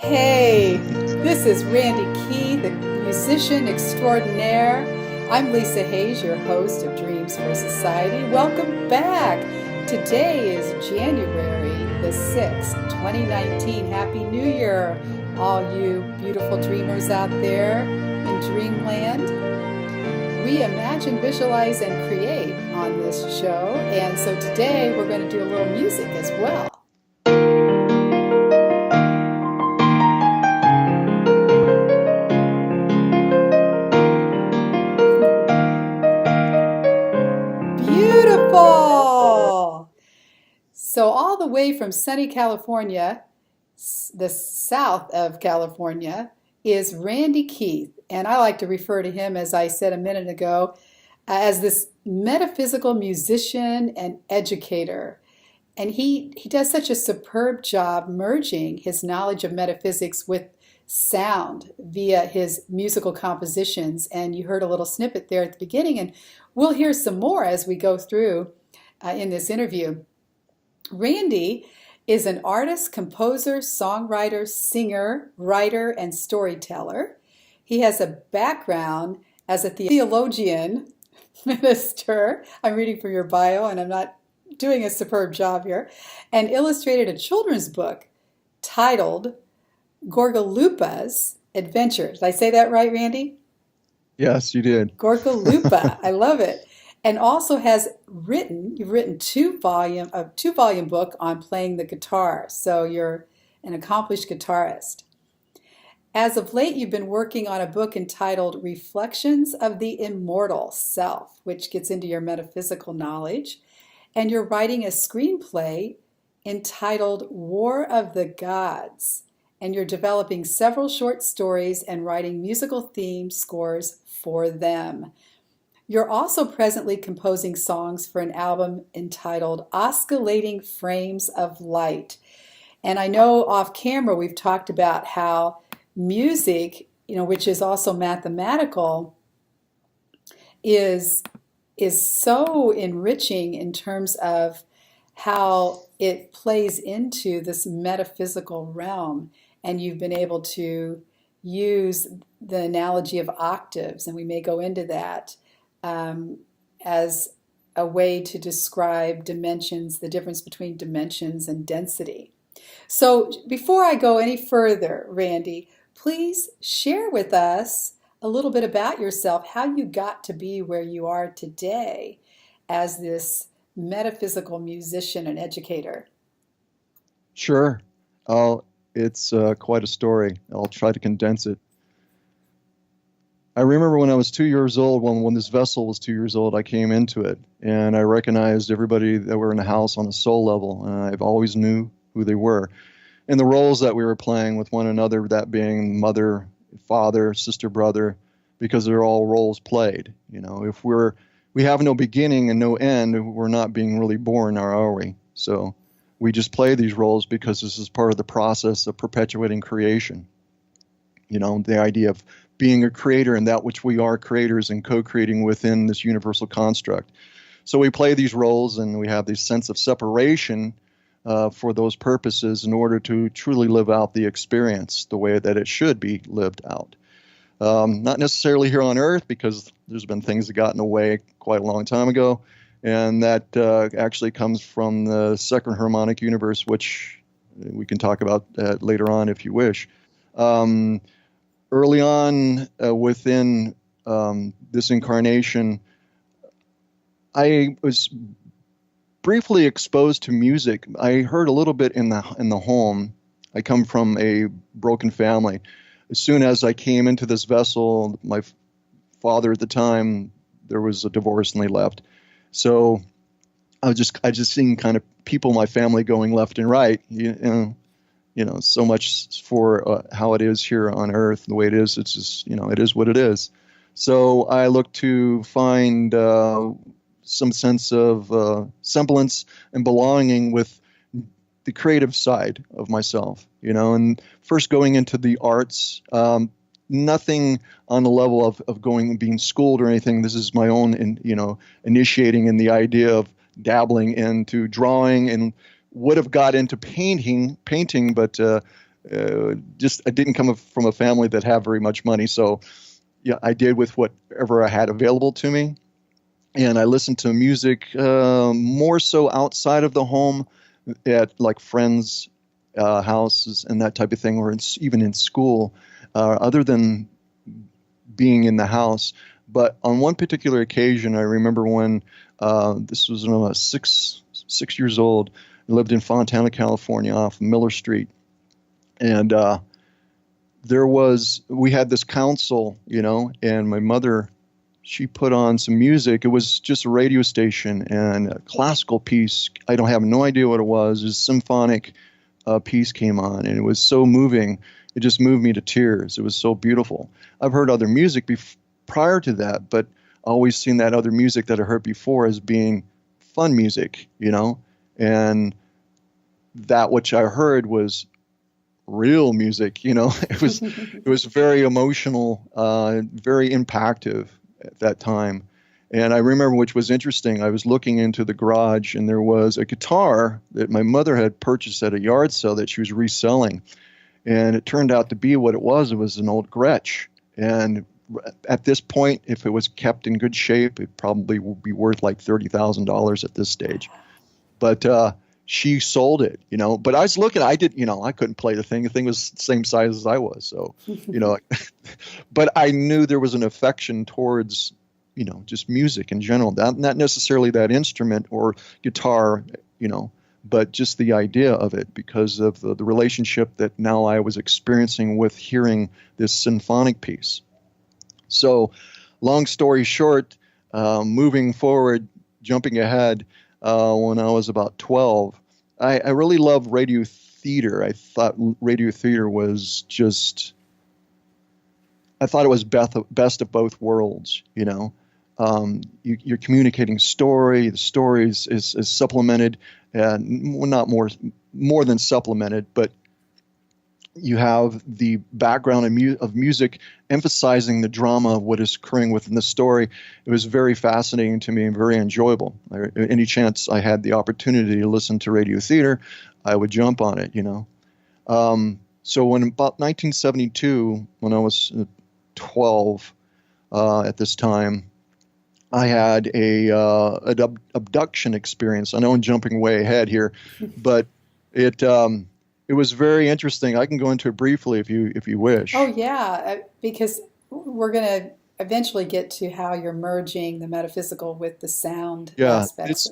Hey, this is Randy Key, the musician extraordinaire. I'm Lisa Hayes, your host of Dreams for Society. Welcome back. Today is January the 6th, 2019. Happy New Year, all you beautiful dreamers out there in dreamland. We imagine, visualize, and create on this show. And so today we're going to do a little music as well. Beautiful! So all the way from sunny California, the south of California, is Randy Keith. And I like to refer to him, as I said a minute ago, as this metaphysical musician and educator. And he does such a superb job merging his knowledge of metaphysics with sound via his musical compositions. And you heard a little snippet there at the beginning, and we'll hear some more as we go through in this interview. Randy is an artist, composer, songwriter, singer, writer, and storyteller. He has a background as a theologian, minister. I'm reading from your bio, and I'm not doing a superb job here, and illustrated a children's book titled Gorgalupa's Adventures. Did I say that right, Randy? Yes, you did. Gorgalupa. I love it. And also you've written a two volume book on playing the guitar. So you're an accomplished guitarist. As of late, you've been working on a book entitled Reflections of the Immortal Self, which gets into your metaphysical knowledge. And you're writing a screenplay entitled War of the Gods. And you're developing several short stories and writing musical theme scores for them. You're also presently composing songs for an album entitled Oscillating Frames of Light. And I know off camera we've talked about how music, which is also mathematical, is so enriching in terms of how it plays into this metaphysical realm. And you've been able to use the analogy of octaves, and we may go into that as a way to describe dimensions, the difference between dimensions and density. So before I go any further, Randy, please share with us a little bit about yourself, how you got to be where you are today as this metaphysical musician and educator. Sure. It's quite a story. I'll try to condense it. I remember when I was 2 years old, when this vessel was 2 years old, I came into it, and I recognized everybody that were in the house on a soul level, and I've always knew who they were. And the roles that we were playing with one another, that being mother, father, sister, brother, because they're all roles played. If we have no beginning and no end, we're not being really born, are we? So we just play these roles because this is part of the process of perpetuating creation. The idea of being a creator and that which we are creators and co-creating within this universal construct. So we play these roles, and we have this sense of separation for those purposes in order to truly live out the experience the way that it should be lived out. Not necessarily here on Earth, because there's been things that got in the way quite a long time ago, and that actually comes from the second harmonic universe, which we can talk about later on if you wish. Early on within this incarnation, I was briefly exposed to music. I heard a little bit in the home. I come from a broken family. As soon as I came into this vessel, my father at the time, there was a divorce and they left. So I just seen kind of people in my family going left and right. So much for how it is here on Earth, the way it is. It's just, it is what it is. So I look to find some sense of semblance and belonging with the creative side of myself, and first going into the arts, nothing on the level of going and being schooled or anything. This is my own, initiating in the idea of dabbling into drawing, and would have got into painting, but just I didn't come from a family that had very much money, so yeah, I did with whatever I had available to me, and I listened to music more so outside of the home, at like friends' houses and that type of thing, or even in school, other than being in the house. But on one particular occasion, I remember when this was when I was six years old. I lived in Fontana, California, off Miller Street, and we had this council, and my mother, she put on some music. It was just a radio station and a classical piece. I don't have no idea what it was. It was a symphonic piece came on, and it was so moving. It just moved me to tears. It was so beautiful. I've heard other music prior to that, but always seen that other music that I heard before as being fun music, and that which I heard was real music, it was very emotional, very impactful at that time. And I remember, which was interesting, I was looking into the garage and there was a guitar that my mother had purchased at a yard sale that she was reselling. And it turned out to be what it was. It was an old Gretsch. And at this point, if it was kept in good shape, it probably would be worth like $30,000 at this stage. But she sold it, But I was looking, I couldn't play the thing. The thing was the same size as I was. So, but I knew there was an affection towards, just music in general. Not necessarily that instrument or guitar, but just the idea of it because of the relationship that now I was experiencing with hearing this symphonic piece. So, long story short, moving forward, jumping ahead, when I was about 12, I really loved radio theater. I thought radio theater was I thought it was best of both worlds, You're communicating story. The story is supplemented, and not more than supplemented, but you have the background of music emphasizing the drama of what is occurring within the story. It was very fascinating to me and very enjoyable. Any chance I had the opportunity to listen to radio theater, I would jump on it, So when about 1972, when I was 12 at this time, I had an abduction experience. I know I'm jumping way ahead here, but it was very interesting. I can go into it briefly if you wish. Oh, yeah, because we're going to eventually get to how you're merging the metaphysical with the sound aspects.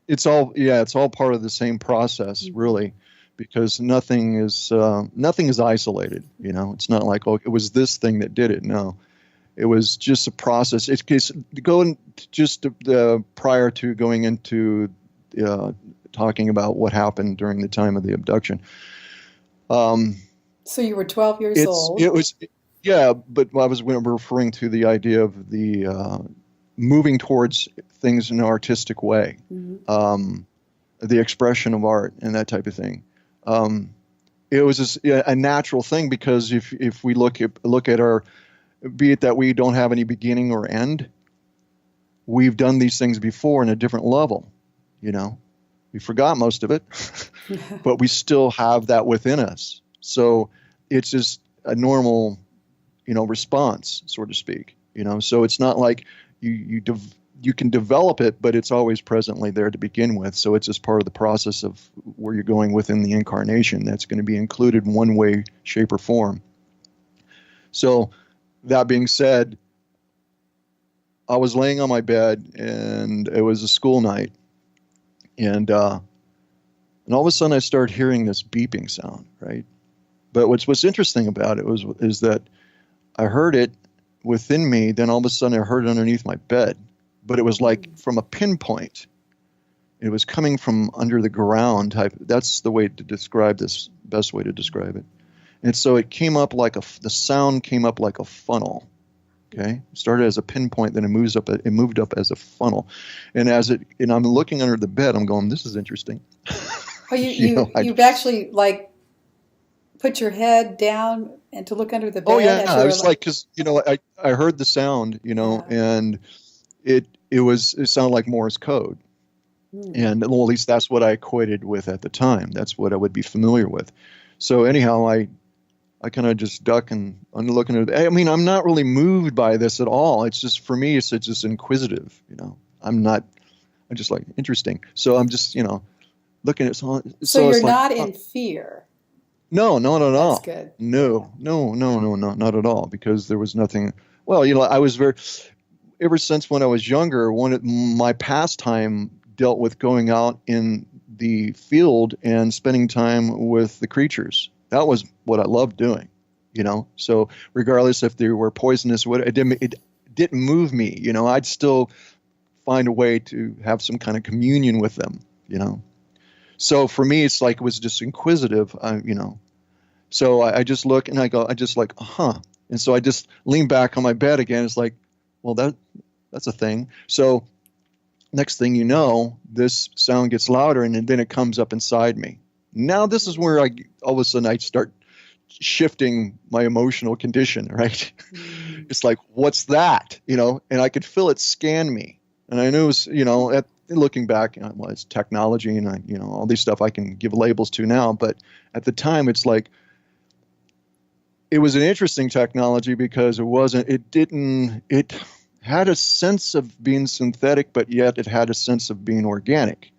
It's all part of the same process, really, because nothing is isolated. It's not like, oh, it was this thing that did it. No, it was just a process. It's going just prior to going into talking about what happened during the time of the abduction. So you were 12 years old. It was, yeah, but I was referring to the idea of the moving towards things in an artistic way, the expression of art and that type of thing. It was a natural thing because if we look at our, be it that we don't have any beginning or end, we've done these things before in a different level, We forgot most of it, but we still have that within us. So it's just a normal, response, so to speak. So it's not like you can develop it, but it's always presently there to begin with. So it's just part of the process of where you're going within the incarnation. That's going to be included in one way, shape, or form. So that being said, I was laying on my bed and it was a school night. And all of a sudden I started hearing this beeping sound, right? But what's interesting about it is that I heard it within me, then all of a sudden I heard it underneath my bed. But it was like from a pinpoint. It was coming from under the ground type. That's the way to describe this, best way to describe it. And so it came up the sound came up like a funnel. Okay, it started as a pinpoint, then it moved up as a funnel, and I'm looking under the bed. I'm going, this is interesting. Oh, you've actually put your head down and to look under the bed. Oh yeah, I was because I heard the sound, and it sounded like Morse code, and well, at least that's what I equated with at the time. That's what I would be familiar with. So anyhow, I kind of just duck and I'm looking at it. I mean, I'm not really moved by this at all. It's just, for me, it's just inquisitive, I'm just like, interesting. So I'm just, looking at, So so you're it's like, not in fear. no, not at That's all. good. No, no, no, no, no, not at all, because there was nothing. Well, I was ever since when I was younger, my pastime dealt with going out in the field and spending time with the creatures. That was what I loved doing, So regardless if they were poisonous, it didn't move me, I'd still find a way to have some kind of communion with them. So for me, it's like it was just inquisitive, So I just look and I just like, huh. And so I just lean back on my bed again. It's like, well, that's a thing. So next thing you know, this sound gets louder and then it comes up inside me. Now this is where all of a sudden I start shifting my emotional condition, right? It's like, what's that? And I could feel it scan me. And I knew it was, looking back, well, it's technology and all these stuff I can give labels to now. But at the time, it's like, it was an interesting technology because it had a sense of being synthetic, but yet it had a sense of being organic.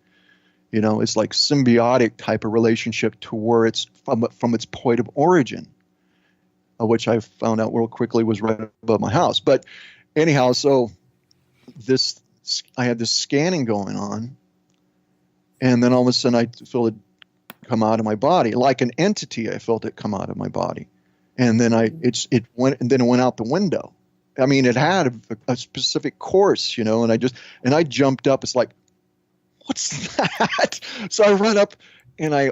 It's like symbiotic type of relationship to where it's from its point of origin, which I found out real quickly was right above my house. But anyhow, so I had this scanning going on, and then all of a sudden I felt it come out of my body like an entity. I felt it come out of my body, and then it went out the window. I mean, it had a specific course, and I jumped up. It's like, what's that? So I run up and I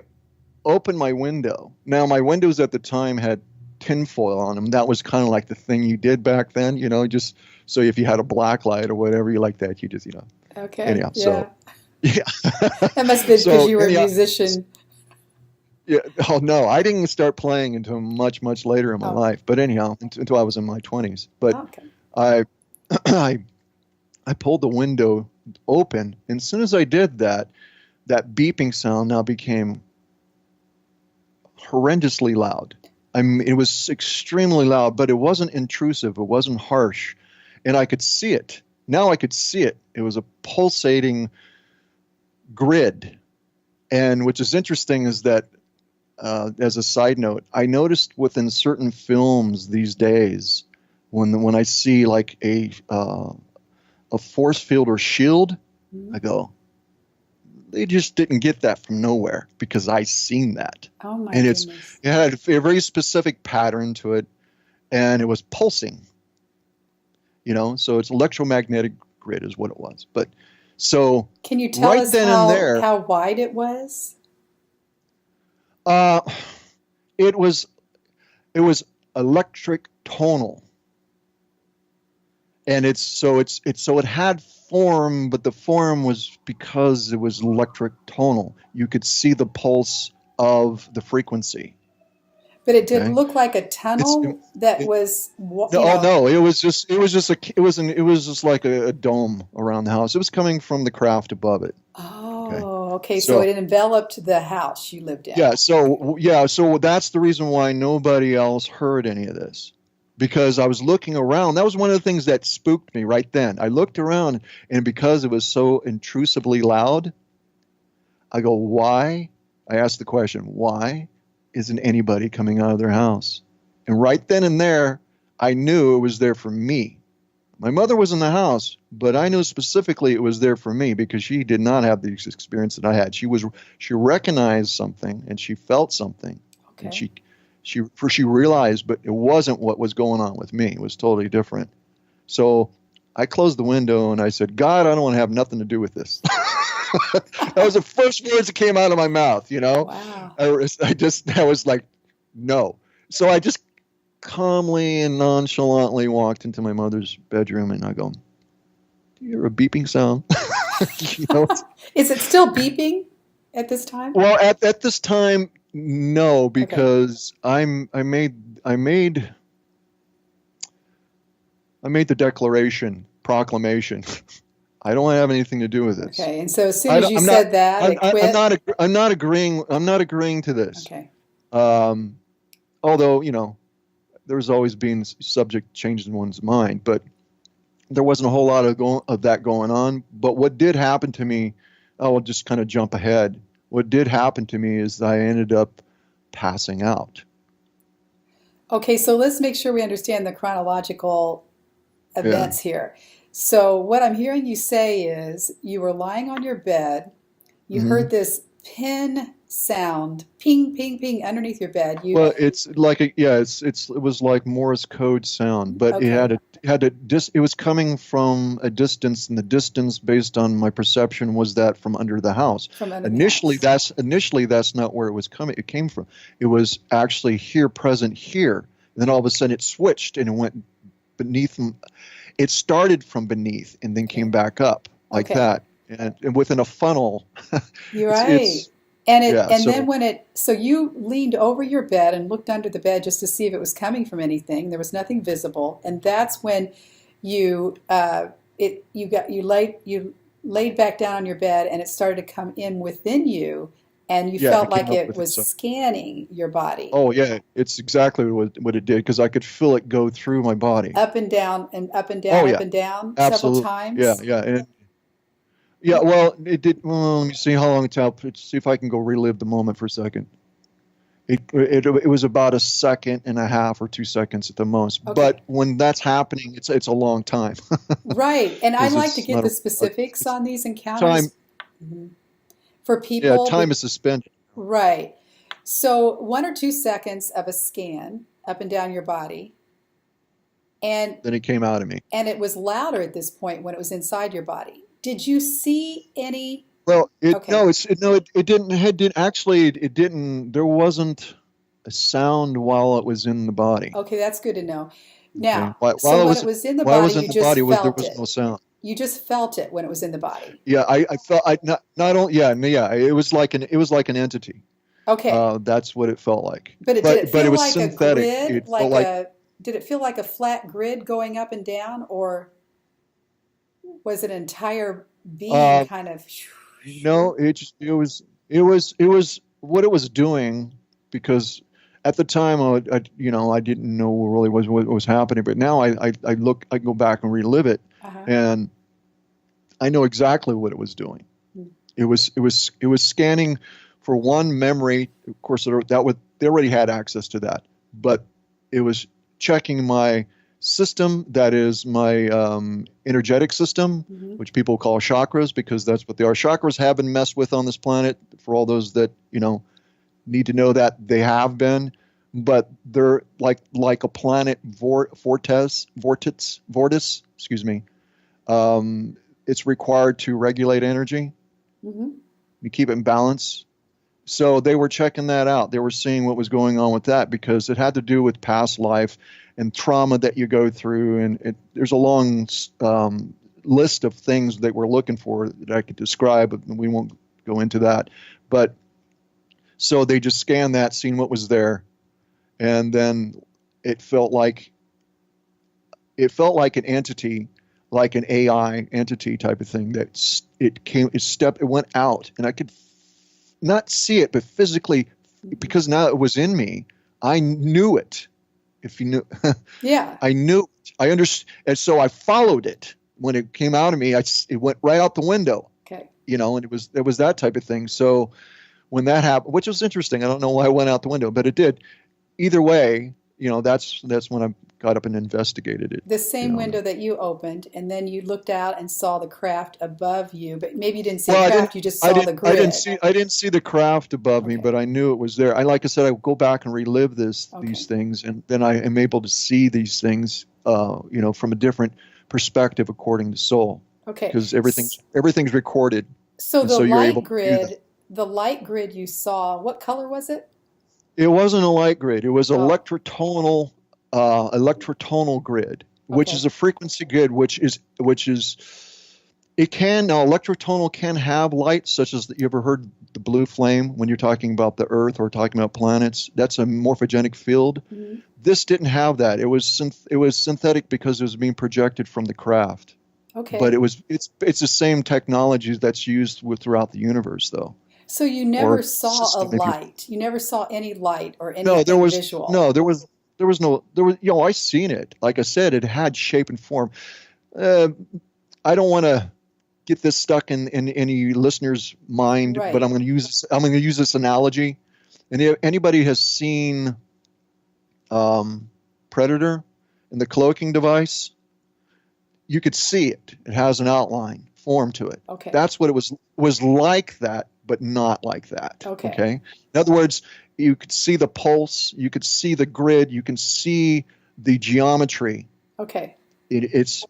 open my window. Now my windows at the time had tinfoil on them. That was kind of like the thing you did back then, just so if you had a black light or whatever you like that, you just, Okay. Anyhow, Yeah. so yeah. That must have been because you were anyhow, a musician. Yeah. Oh no, I didn't start playing until much, much later in my life. But anyhow, until I was in my 20s. But Okay. I pulled the window open, and as soon as I did that, that beeping sound now became horrendously loud. I mean, it was extremely loud, but it wasn't intrusive. It wasn't harsh, and I could see it. Now I could see it. It was a pulsating grid, and which is interesting is that, as a side note, I noticed within certain films these days, when I see like a force field or shield, I go, they just didn't get that from nowhere because I seen that. Oh my And goodness. it had a very specific pattern to it, and it was pulsing. So it's electromagnetic grid is what it was. But so Can you tell right us then and there, how wide it was? it was electric tonal. And it had form, but the form was because it was electric tonal. You could see the pulse of the frequency. But it did Okay? look like a tunnel was, No, it was just like a dome around the house. It was coming from the craft above it. Oh, okay. So So it enveloped the house you lived in. so that's the reason why nobody else heard any of this. Because I was looking around. That was one of the things that spooked me right then. I looked around, and because it was so intrusively loud, I go, why? I asked the question, why isn't anybody coming out of their house? And right then and there, I knew it was there for me. My mother was in the house, but I knew specifically it was there for me because she did not have the experience that I had. She recognized something, and she felt something. Okay. And she realized, but it wasn't what was going on with me. It was totally different. So I closed the window and I said, God, I don't want to have nothing to do with this. That was the first words that came out of my mouth, Wow. I was like, no. So I just calmly and nonchalantly walked into my mother's bedroom and I go, do you hear a beeping sound? Is it still beeping at this time? Well, at this time, no, because I made the proclamation. I don't have anything to do with this. Okay, and so as soon as you said that, it quit? I'm not agreeing to this. Okay. Um, although, there's always been subject change in one's mind, but there wasn't a whole lot of that going on. But what did happen to me, I'll just kind of jump ahead. What did happen to me is I ended up passing out. Okay, so let's make sure we understand the chronological Yeah. events here. So, what I'm hearing you say is you were lying on your bed, you hmm heard this pin sound, ping, ping, ping, underneath your bed. Well, it's like it was like Morse code sound, but Okay, it was coming from a distance, and the distance based on my perception was that from under the house. from under the Initially, house. that's not where it was coming. It came from. It was actually here, present here. And then all of a sudden, it switched and it went beneath. It started from beneath and then came Okay, back up like okay, that, and within a funnel. you're It's right. yeah. And then So when so you leaned over your bed and looked under the bed just to see if it was coming from anything. There was nothing visible, and that's when you you laid back down on your bed, and it started to come in within you, and you yeah, felt it came like up it with was itself. scanning your body Oh yeah, it's exactly what it did because I could feel it go through my body. up and down and up and Oh down, up yeah, and down several absolutely. Yeah, times. yeah, and yeah. Well, it did. Well, let me see how long it's out. Let's see if I can go relive the moment for a second. It was about a second and a half or 2 seconds at the most. But Okay. when that's happening, it's a long time Right. And I because like to it's get not the specifics it's on these time. encounters. Mhm. For Yeah, people. time is suspended. Right. So 1 or 2 seconds of a scan up and down your body, and Then it came out of me. it was louder at this point when it was inside your body. Did you see any? Well, Okay. it didn't. It didn't. There wasn't a sound while it was in the body. Okay, that's good to know. Okay. Now, so While when it was in the I body, was in you the body, just there felt was it. no sound. You just felt it when it was in the body. Yeah, I felt I not only yeah yeah it was like an entity. Okay. That's what it felt like. But did it But it feel was like a synthetic. grid, It felt like like did it feel like a flat grid going up and down, or was it an entire being uh kind of? no, it was what it was doing because at the time I didn't know really what was happening, but now I go back and relive it, Uh-huh. and I know exactly what it was doing. It was scanning for one memory. Of course, they already had access to that, but it was checking my system. That is my energetic system, Hmm. which people call chakras because that's what they are. Chakras have been messed with on this planet. For all those that need to know that they have been, but they're like a planet vortex, excuse me. It's required to regulate energy. Hmm. You keep it in balance. So they were checking that out. They were seeing what was going on with that because it had to do with past life and trauma that you go through. And there's a long list of things that we're looking for that I could describe, but we won't go into that. But so they just scanned that, seen what was there, and then it felt like an entity, like an AI entity type of thing. It went out, and I could not see it, but physically, Hmm. because now it was in me, I knew it. If you knew, Yeah. I knew it. I understood, and so I followed it. When it came out of me, it went right out the window, Okay. and it was that type of thing. So when that happened, which was interesting, I don't know why it went out the window, but it did. Either way, that's when I got up and investigated it. The You same know, window that you opened, and then you looked out and saw the craft above you, but maybe you didn't see a well, craft, you just saw the grid. I didn't see the craft above me, Okay. but I knew it was there. Like I said, I go back and relive these Okay. things, and then I am able to see these things, from a different perspective according to soul, Okay. because everything's recorded, So and so you're able to do that. the light grid you saw, what color was it? It wasn't a light grid. It was Oh, electrotonal grid, which is okay. a frequency grid, which is it can now electrotonal can have light, such as you ever heard the blue flame when you're talking about the Earth or talking about planets. That's a morphogenic field. Hmm. This didn't have that. It was synthetic because it was being projected from the craft. But Okay. it's the same technology that's used throughout the universe, though. So you never or saw a system, if you light. You never saw any light or no, anything visual. there was no, there was, I seen it. Like I said, it had shape and form. Uh, I don't want to get this stuck in any listener's mind, but Right. I'm going to use this analogy. And if anybody has seen Predator and the cloaking device, you could see it. It has an outline, form to it. Okay. That's what it was like that, but not like that. Okay. Okay. In other words, you could see the pulse, you could see the grid, you can see the geometry. Okay. It's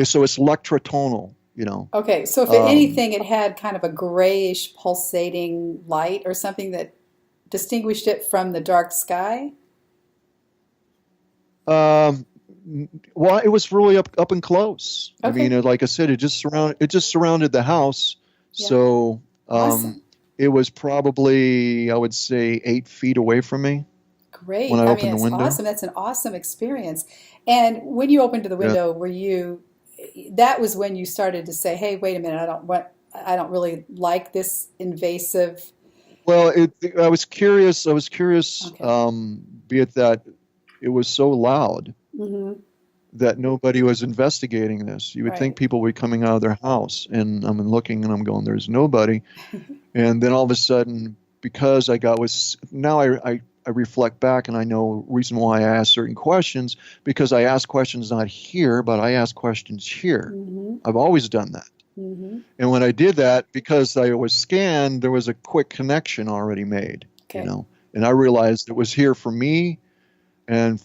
so it's electrotonal. You know, Okay. So if um, anything, it had kind of a grayish pulsating light or something that distinguished it from the dark sky. um, well, it was really up and close. I mean, Okay. like I said, it just surrounded the house. Yeah. So Awesome. it was probably, I would say, 8 feet away from me when Great. I I mean, opened the it's window. awesome. That's an awesome experience. And when you opened to the Yeah. window, that was when you started to say, "Hey, wait a minute, I don't really like this invasive." Well, I was curious. I was curious, Okay. be it that it was so loud Mm-hmm. that nobody was investigating this. You would think Right. people would be coming out of their house, and I'm looking and I'm going, there's nobody. And then all of a sudden, because I got was now I reflect back and I know reason why I asked certain questions because I ask questions not here, but I ask questions here. Mm-hmm. I've always done that. Mm-hmm. And when I did that, because I was scanned, there was a quick connection already made, Okay. and I realized it was here for me and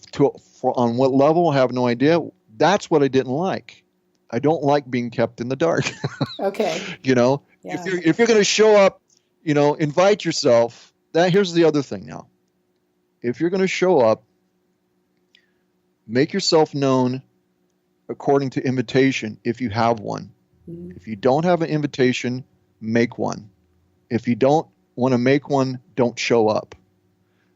on what level, I have no idea. That's what I didn't like. I don't like being kept in the dark. Okay. you know, Yeah. if you're going to show up, invite yourself. Here's the other thing now. If you're going to show up, make yourself known according to invitation if you have one. Mm-hmm. If you don't have an invitation, make one. If you don't want to make one, don't show up.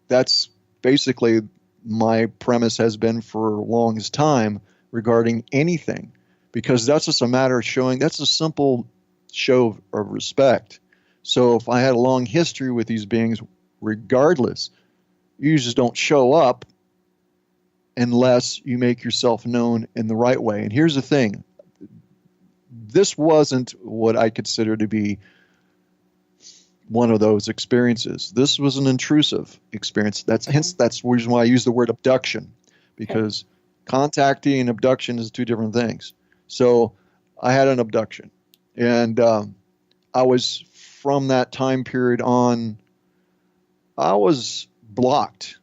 That's basically my premise has been for the longest time regarding anything, because that's just a matter of showing, that's a simple show of respect. So if I had a long history with these beings, regardless, you just don't show up unless you make yourself known in the right way. And here's the thing. This wasn't what I consider to be one of those experiences. This was an intrusive experience. Okay. That's the reason why I use the word abduction, Okay. because contacting and abduction is two different things. So I had an abduction, and I was from that time period on. I was blocked.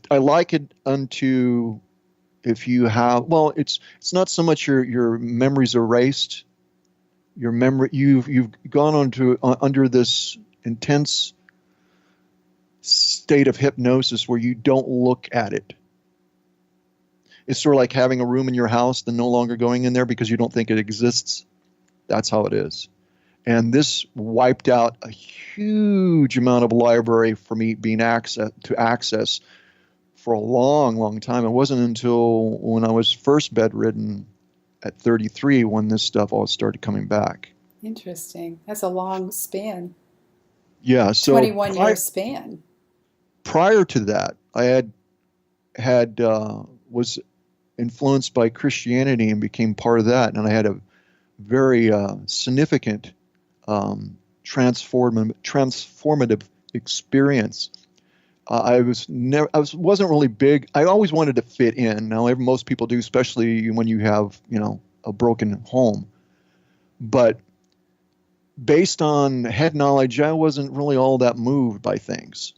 I like it unto if you have. Well, it's not so much your memories erased. Your memory, you've gone under this intense state of hypnosis where you don't look at it. It's sort of like having a room in your house and no longer going in there because you don't think it exists. That's how it is. And this wiped out a huge amount of library for me being access for a long, long time. It wasn't until when I was first bedridden at 33 when this stuff all started coming back. Interesting. That's a long span. Yeah, so 21-year span. prior to that, I had was influenced by Christianity and became part of that, and I had a very significant transformative experience. Wasn't really big. I always wanted to fit in. Now, most people do, especially when you have a broken home. But based on head knowledge, I wasn't really all that moved by things.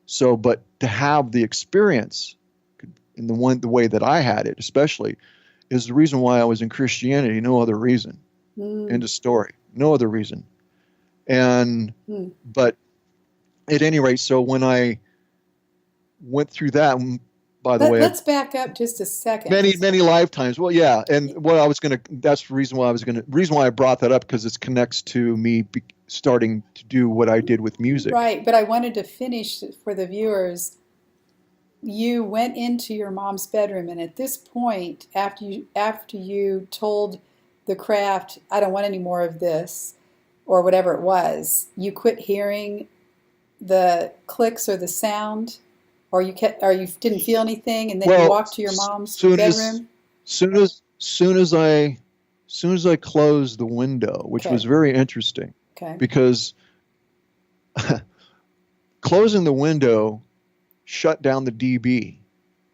So, but to have the experience in the way that I had it, especially, is the reason why I was in Christianity. No other reason. End Mm. of story. No other reason. And Mm. but at any rate, so when I went through that, by the way, Let's back up just a second many because many lifetimes. Well, yeah, and what I was gonna. That's the reason why I brought that up, because it connects to me starting to do what I did with music. right, but I wanted to finish for the viewers. You went into your mom's bedroom, and at this point, after you told the craft, "I don't want any more of this," or whatever it was, you quit hearing the clicks or the sound, or you didn't feel anything, and then you Well, walked to your mom's soon as bedroom? soon as soon as I closed the window, which was Okay. very interesting, Okay. because closing the window shut down the dB.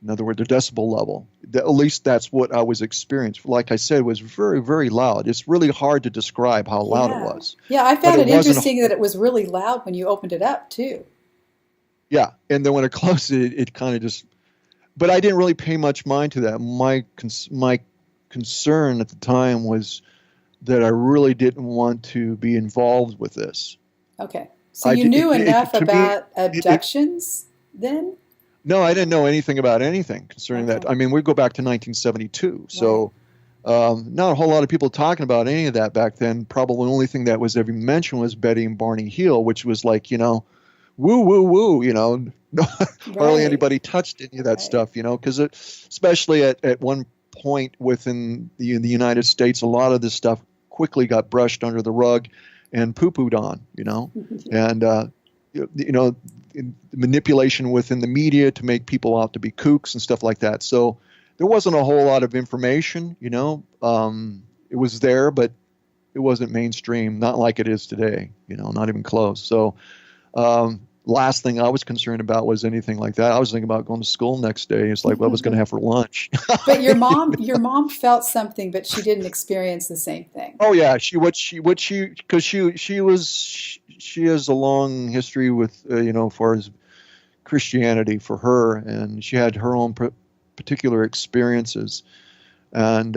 In other words, the decibel level. At least that's what I was experiencing. Like I said, it was very, very loud. It's really hard to describe how loud it Yeah. was, Yeah, I but found it it wasn't. interesting that it was really loud when you opened it up too. Yeah, and then when I closed it, it kind of just. But I didn't really pay much mind to that. My concern at the time was that I really didn't want to be involved with this. Okay. So you knew enough To me, about it abductions then? no, I didn't know anything about anything concerning that. Okay. I mean, we go back to 1972, Right. so not a whole lot of people talking about any of that back then. Probably the only thing that was ever mentioned was Betty and Barney Hill, which was like, woo, woo, woo, hardly Right. anybody touched any of that Right. stuff, because especially at one point within the United States, a lot of this stuff quickly got brushed under the rug and poo-pooed on. Yeah. And, manipulation within the media to make people out to be kooks and stuff like that. So there wasn't a whole lot of information. It was there, but it wasn't mainstream, not like it is today, not even close. So last thing I was concerned about was anything like that. I was thinking about going to school next day. It's like what I was going to have for lunch. But your mom felt something, but she didn't experience the same thing. Oh yeah, because she has a long history with as far as Christianity for her, and she had her own particular experiences and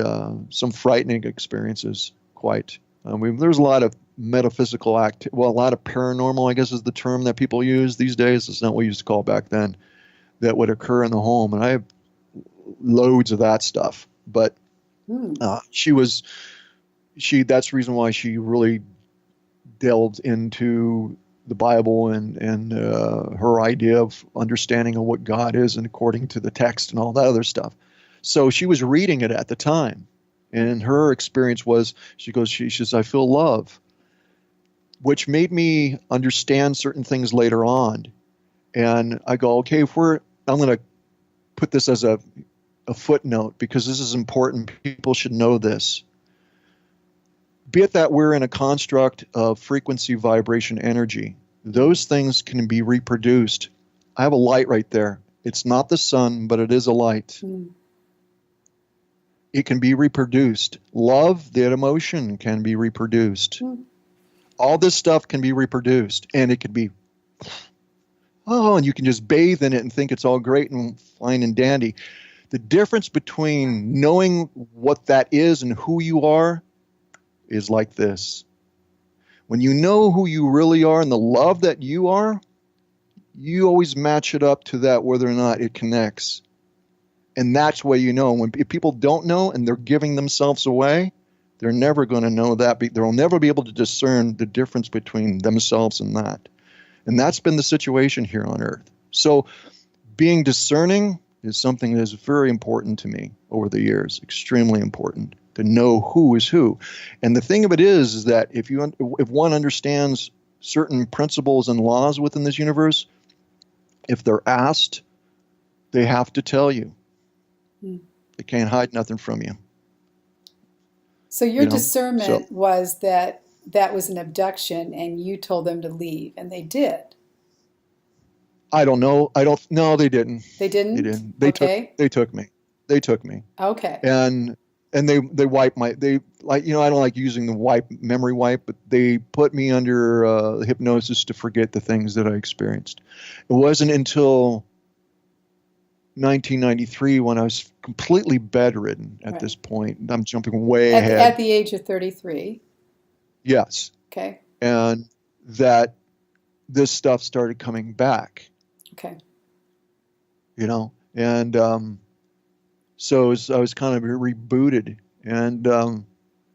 some frightening experiences. Quite. I mean, there's a lot of metaphysical a lot of paranormal, I guess, is the term that people use these days. It's not what we used to call back then. That would occur in the home, and I have loads of that stuff. But Hmm. that's the reason why she really delved into the Bible and her idea of understanding of what God is and according to the text and all that other stuff. So she was reading it at the time, and her experience was she says, I feel love, which made me understand certain things later on. And I go, okay, I'm going to put this as a footnote because this is important. People should know this. Be it that we're in a construct of frequency, vibration, energy, those things can be reproduced. I have a light right there. It's not the sun, but it is a light. Hmm. It can be reproduced. Love, that emotion, can be reproduced. Hmm. All this stuff can be reproduced, and it could be, and you can just bathe in it and think it's all great and fine and dandy. The difference between knowing what that is and who you are is like this. When you know who you really are and the love that you are, you always match it up to that, whether or not it connects. And that's where if people don't know and they're giving themselves away, they're never going to know that. They'll never be able to discern the difference between themselves and that. And that's been the situation here on Earth. So being discerning is something that is very important to me over the years, extremely important to know who is who. And the thing of it is that if one understands certain principles and laws within this universe, if they're asked, they have to tell you. Hmm. They can't hide nothing from you. So your So discernment was that was an abduction and you told them to leave, and they did. I don't know. No, they didn't. They They didn't? didn't. Okay. They took me. They took me. Okay. And they wiped I don't like using the memory wipe, but they put me under hypnosis to forget the things that I experienced. It wasn't until 1993 when I was completely bedridden at Right. this point. I'm jumping way At ahead. the age of 33. Yes. Okay. And that this stuff started coming back, Okay. and so I was kind of rebooted, and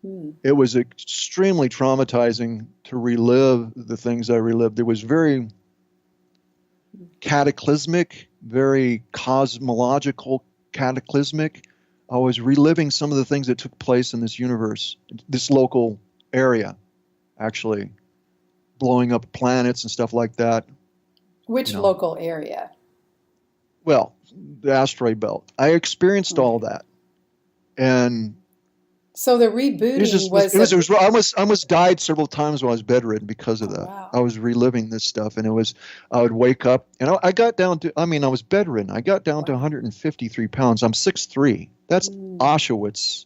Hmm. it was extremely traumatizing to relive the things I relived. It was very cataclysmic, very cosmological, cataclysmic. I was reliving some of the things that took place in this universe, this local area, actually blowing up planets and stuff like that. Which local area? Well, the asteroid belt. I experienced all that, and so the rebooting I almost died several times while I was bedridden because of that. Wow. I was reliving this stuff, and I would wake up, and I got down to, I was bedridden. I got down to 153 pounds. I'm 6'3". That's Auschwitz.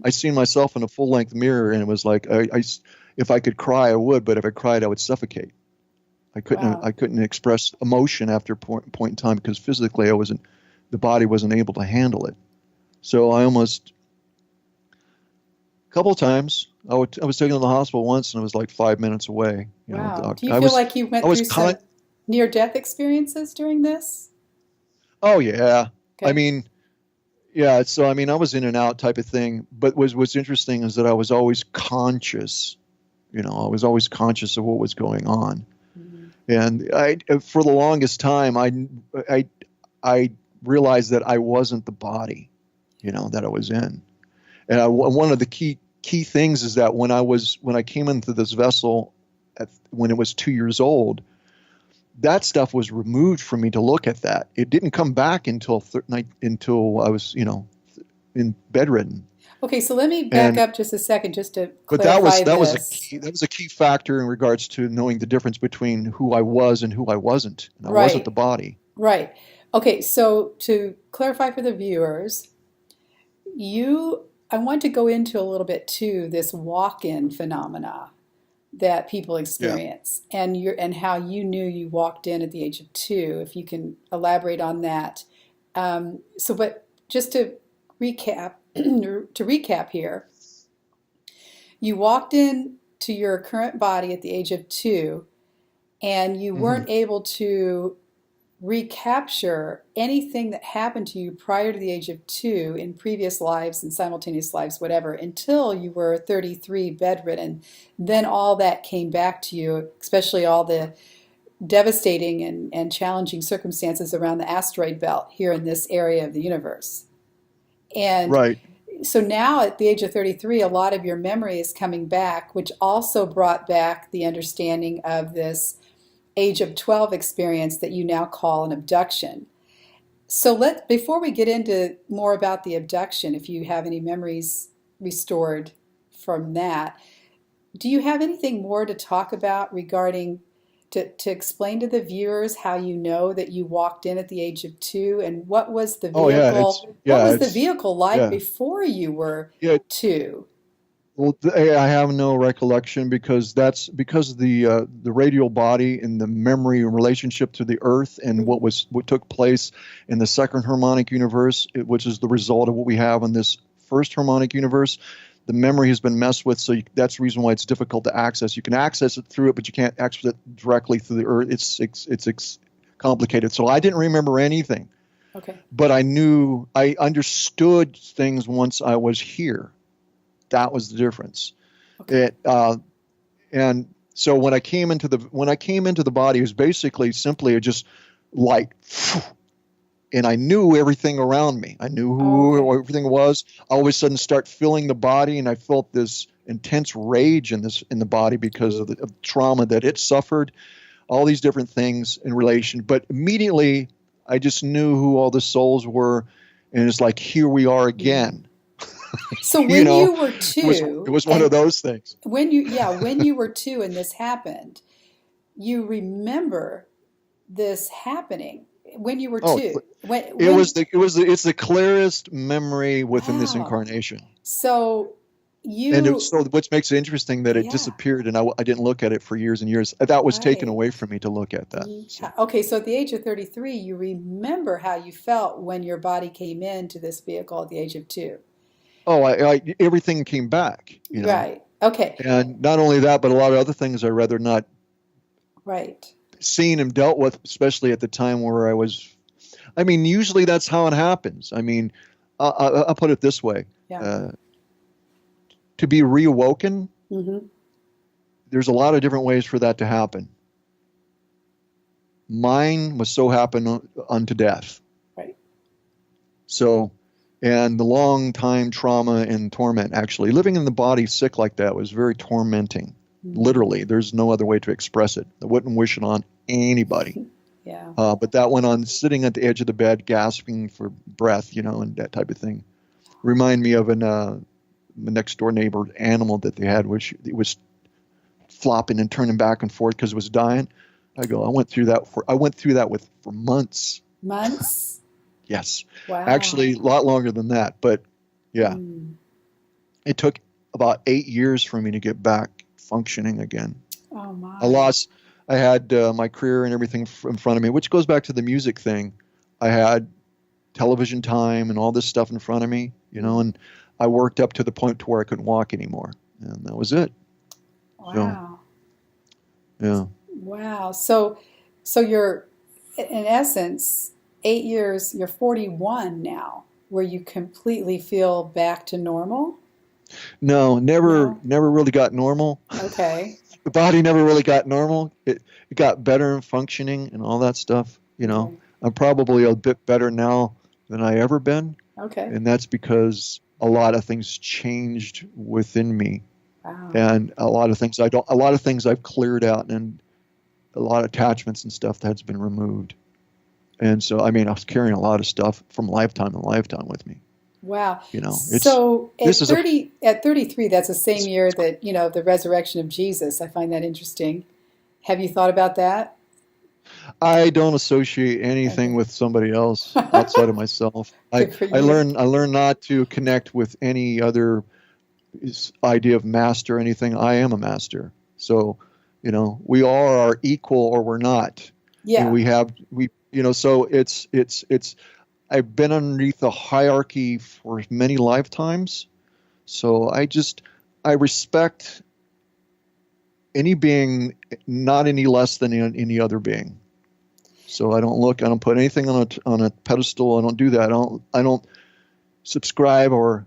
I seen myself in a full-length mirror, and it was like, if I could cry, I would, but if I cried, I would suffocate. I couldn't express emotion after a point in time because physically the body wasn't able to handle it. So I almost, a couple of times, I was taken to the hospital once, and it was like 5 minutes away. Wow. Do you feel like you went through some near-death experiences during this? Oh, yeah. Okay. Yeah. So, I was in and out type of thing. But what's interesting is that I was always conscious. I was always conscious of what was going on. And for the longest time, I realized that I wasn't the body, that I was in. And one of the key things is that when I came into this vessel, when it was 2 years old, that stuff was removed from me to look at that. It didn't come back until I was, in bedridden. Okay, so let me back up just a second, just to clarify But that this. was a key factor in regards to knowing the difference between who I was and who I wasn't. And I wasn't the body. Right. Okay, so to clarify for the viewers, I want to go into a little bit too this walk-in phenomena that people experience, and how you knew you walked in at the age of 2. If you can elaborate on that. But just to recap here, you walked in to your current body at the age of 2, and you weren't able to recapture anything that happened to you prior to the age of 2 in previous lives and simultaneous lives, whatever, until you were 33 bedridden. Then all that came back to you, especially all the devastating and challenging circumstances around the asteroid belt here in this area of the universe. And so now at the age of 33, a lot of your memory is coming back, which also brought back the understanding of this age of 12 experience that you now call an abduction. So before we get into more about the abduction, if you have any memories restored from that, do you have anything more to talk about regarding to explain to the viewers how you know that you walked in at the age of 2, and what was the vehicle? What was the vehicle like before you were 2? Well, I have no recollection because the radial body and the memory in relationship to the Earth and what took place in the second harmonic universe, which is the result of what we have in this first harmonic universe. The memory has been messed with, so that's the reason why it's difficult to access. You can access it through it, but you can't access it directly through the Earth. It's complicated. So I didn't remember anything. Okay. But I understood things once I was here. That was the difference. Okay. And so when I came into the body, it was basically simply just light. And I knew everything around me. I knew who everything was. All of a sudden start feeling the body, and I felt this intense rage in the body because of the trauma that it suffered, all these different things in relation. But immediately I just knew who all the souls were, and it's like, here we are again. So when you were 2, it was one of those things. When you were 2 and this happened, you remember this happening when you were 2. It's the clearest memory within this incarnation. So what makes it interesting that it disappeared, and I didn't look at it for years and years. That was taken away from me to look at that. So. Okay, so at the age of 33, you remember how you felt when your body came into this vehicle at the age of 2. Oh, everything came back. Right. Okay. And not only that, but a lot of other things I'd rather not seen and dealt with, especially at the time where I was. Usually that's how it happens. I'll put it this way. Yeah. To be reawoken, there's a lot of different ways for that to happen. Mine was so happen unto death. Right. So, and the long time trauma and torment, actually living in the body sick like that was very tormenting. Literally, there's no other way to express it. I wouldn't wish it on anybody. Yeah. But that went on sitting at the edge of the bed, gasping for breath, and that type of thing. Remind me of the next door neighbor animal that they had, which it was flopping and turning back and forth because it was dying. I went through that for months. Months? Yes. Wow. Actually, a lot longer than that. But yeah, it took about 8 years for me to get back functioning again. Oh my. I had my career and everything in front of me, which goes back to the music thing. I had television time and all this stuff in front of me, and I worked up to the point to where I couldn't walk anymore. And that was it. Wow. So, yeah. Wow. So you're, in essence, 8 years, you're 41 now, where you completely feel back to normal? No, never really got normal. Okay. The body never really got normal. It got better in functioning and all that stuff. Okay. I'm probably a bit better now than I ever been. Okay. And that's because a lot of things changed within me. Wow. And a lot of things I've cleared out, and a lot of attachments and stuff that's been removed. And so, I was carrying a lot of stuff from lifetime to lifetime with me. Wow. So at 33, that's the same year that, the resurrection of Jesus. I find that interesting. Have you thought about that? I don't associate anything with somebody else outside of myself. I learn not to connect with any other idea of master or anything. I am a master. So, we all are equal or we're not. Yeah. And so it's I've been underneath the hierarchy for many lifetimes. So I respect any being, not any less than any other being. So I don't put anything on a pedestal. I don't do that. I don't subscribe or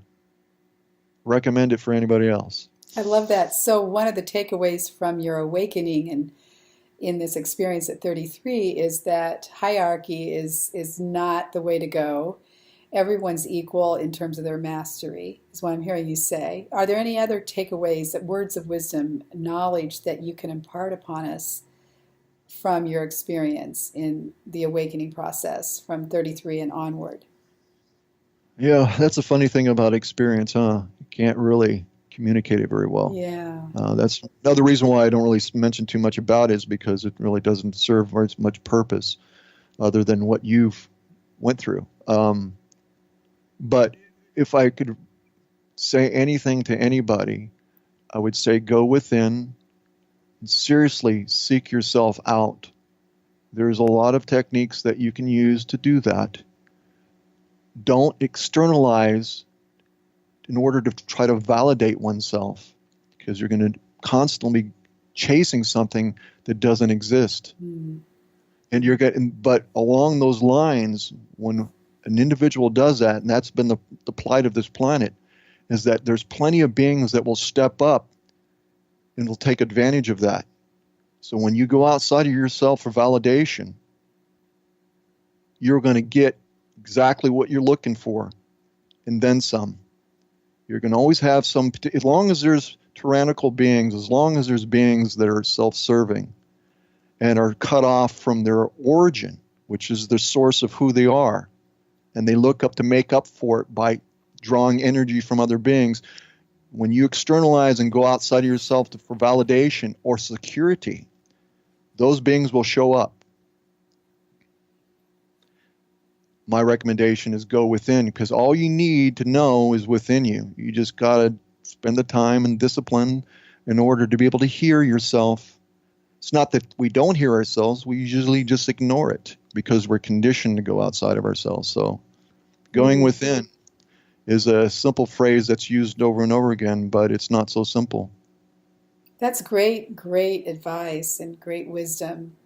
recommend it for anybody else. I love that. So one of the takeaways from your awakening and in this experience at 33 is that hierarchy is not the way to go. Everyone's equal in terms of their mastery, is what I'm hearing you say. Are there any other takeaways, words of wisdom, knowledge that you can impart upon us from your experience in the awakening process from 33 and onward? Yeah, that's a funny thing about experience, huh? You can't really communicate it very well. Yeah. That's another reason why I don't really mention too much about it, is because it really doesn't serve very much purpose other than what you've went through. But if I could say anything to anybody, I would say go within and seriously seek yourself out. There's a lot of techniques that you can use to do that. Don't externalize in order to try to validate oneself, because you're going to constantly be chasing something that doesn't exist. And but along those lines, when an individual does that, and that's been the plight of this planet, is that there's plenty of beings that will step up and will take advantage of that. So when you go outside of yourself for validation, you're going to get exactly what you're looking for, and then some. You're going to always have some, as long as there's tyrannical beings, as long as there's beings that are self-serving and are cut off from their origin, which is the source of who they are, and they look up to make up for it by drawing energy from other beings. When you externalize and go outside of yourself for validation or security, those beings will show up. My recommendation is go within, because all you need to know is within you. You just got to spend the time and discipline in order to be able to hear yourself. It's not that we don't hear ourselves. We usually just ignore it because we're conditioned to go outside of ourselves. So going within is a simple phrase that's used over and over again, but it's not so simple. That's great advice and great wisdom.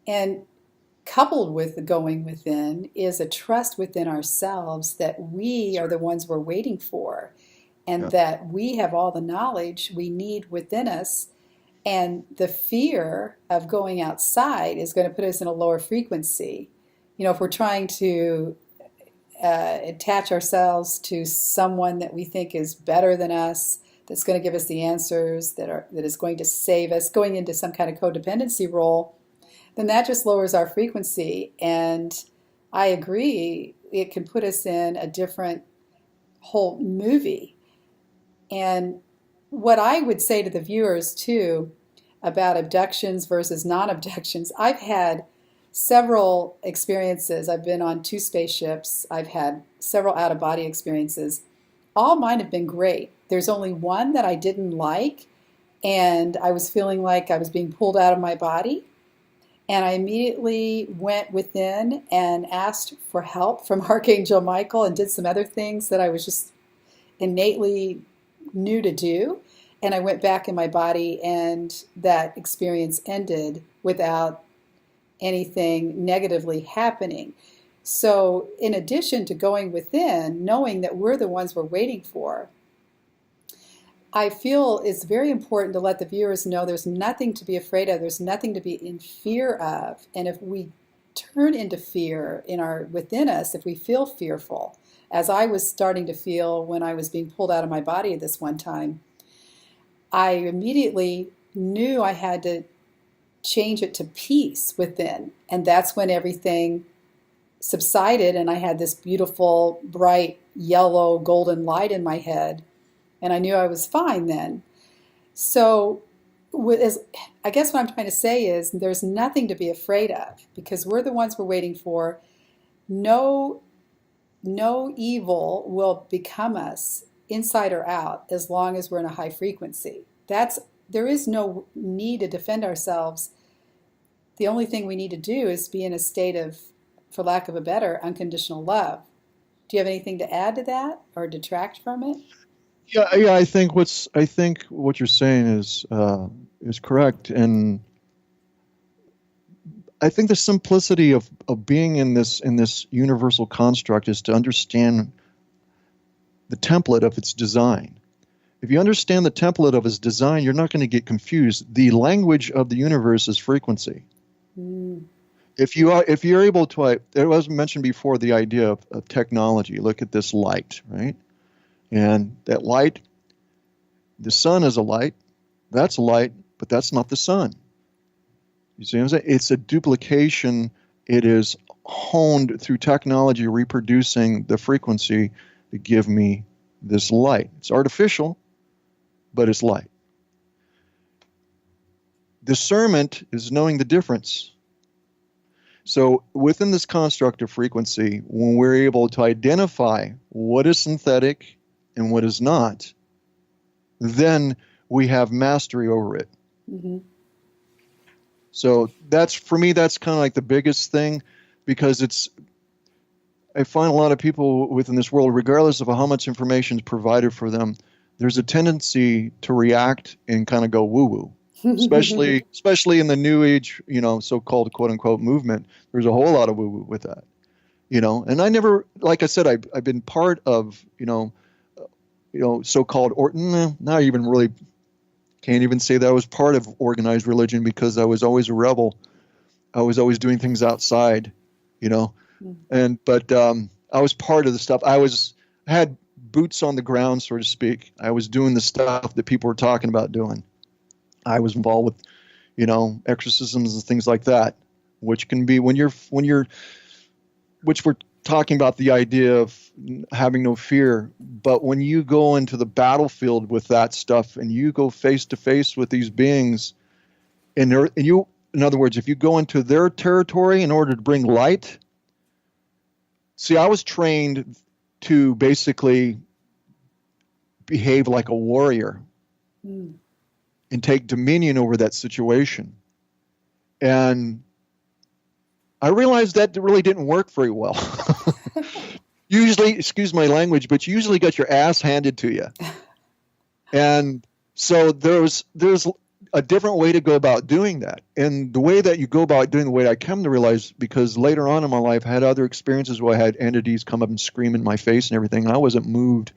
And coupled with the going within is a trust within ourselves that we are the ones we're waiting for, and that we have all the knowledge we need within us. And the fear of going outside is going to put us in a lower frequency. If we're trying to attach ourselves to someone that we think is better than us, that's going to give us the answers that is going to save us, going into some kind of codependency role, then that just lowers our frequency. And I agree, it can put us in a different whole movie. And what I would say to the viewers too about abductions versus non-abductions, I've had several experiences. I've been on 2 spaceships. I've had several out-of-body experiences. All mine have been great. There's only one that I didn't like, and I was feeling like I was being pulled out of my body. And I immediately went within and asked for help from Archangel Michael and did some other things that I was just innately knew to do. And I went back in my body, and that experience ended without anything negatively happening. So in addition to going within, knowing that we're the ones we're waiting for, I feel it's very important to let the viewers know there's nothing to be afraid of. There's nothing to be in fear of. And if we turn into fear within us, if we feel fearful, as I was starting to feel when I was being pulled out of my body this one time, I immediately knew I had to change it to peace within. And that's when everything subsided, and I had this beautiful, bright, yellow, golden light in my head. And I knew I was fine then. So I guess what I'm trying to say is there's nothing to be afraid of, because we're the ones we're waiting for. No evil will become us, inside or out, as long as we're in a high frequency. There is no need to defend ourselves. The only thing we need to do is be in a state of, for lack of a better, unconditional love. Do you have anything to add to that or detract from it? Yeah. I think what you're saying is correct, and I think the simplicity of being in this universal construct is to understand the template of its design. If you understand the template of its design, you're not going to get confused. The language of the universe is frequency. Mm. If you're able to, it was mentioned before, the idea of technology. Look at this light, right? And that light, the sun is a light. That's a light, but that's not the sun. You see what I'm saying? It's a duplication. It is honed through technology, reproducing the frequency to give me this light. It's artificial, but it's light. Discernment is knowing the difference. So within this construct of frequency, when we're able to identify what is synthetic and what is not, then we have mastery over it. Mm-hmm. So for me, that's kind of like the biggest thing, because I find a lot of people within this world, regardless of how much information is provided for them, there's a tendency to react and kind of go woo-woo. Especially in the new age, so-called quote unquote movement. There's a whole lot of woo-woo with that, and I never, like I said, I've been part of, so-called, or not even really, can't even say that I was part of organized religion, because I was always a rebel. I was always doing things outside, but I was part of the stuff. I had boots on the ground, so to speak. I was doing the stuff that people were talking about doing. I was involved with, exorcisms and things like that, which can be which we're talking about the idea of having no fear. But when you go into the battlefield with that stuff and you go face to face with these beings, in other words, if you go into their territory in order to bring light, see, I was trained to basically behave like a warrior. Mm. And take dominion over that situation. And I realized that really didn't work very well. Usually, excuse my language, but you usually got your ass handed to you. And so there's a different way to go about doing that. And the way that you go about doing the way I come to realize, because later on in my life, I had other experiences where I had entities come up and scream in my face and everything, and I wasn't moved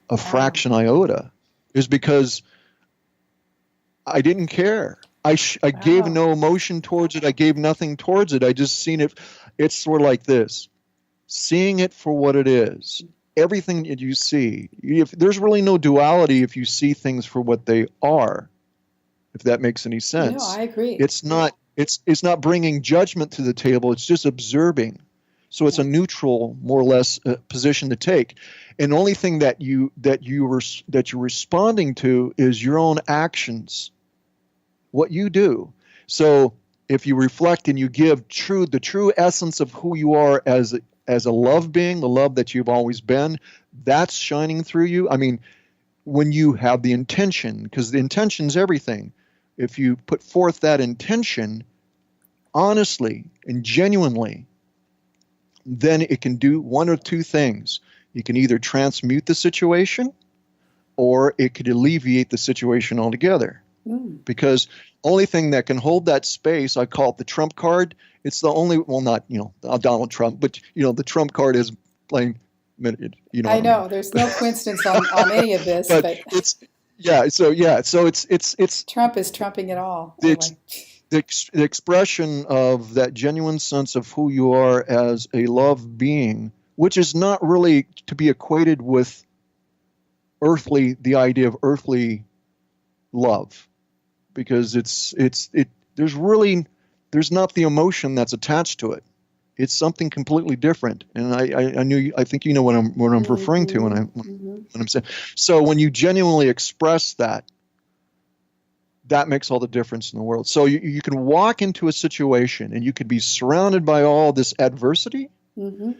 a fraction iota, is because I didn't care. I gave no emotion towards it. I gave nothing towards it. I just seen it. It's sort of like this, seeing it for what it is. everything that you see. There's really no duality if you see things for what they are, if that makes any No, sense. I agree. It's not bringing judgment to the table. It's just observing. So it's a neutral, more or less, position to take. And the only thing that you're responding to is your own actions, what you do. So if you reflect and you give the true essence of who you are as a love being, the love that you've always been, that's shining through you. I mean, when you have the intention, because the intention's everything. If you put forth that intention honestly and genuinely, then it can do one or two things. You can either transmute the situation, or it could alleviate the situation altogether. Because only thing that can hold that space, I call it the trump card. It's the only, well, not, Donald Trump, but, the trump card is playing, I know, there's no coincidence on any of this, but so it's Trump is trumping it all. The expression of that genuine sense of who you are as a love being, which is not really to be equated with the idea of earthly love, because there's not the emotion that's attached to it. It's something completely different. And I think you know what I'm referring to when I'm saying. So when you genuinely express that makes all the difference in the world. So you can walk into a situation and you could be surrounded by all this adversity, and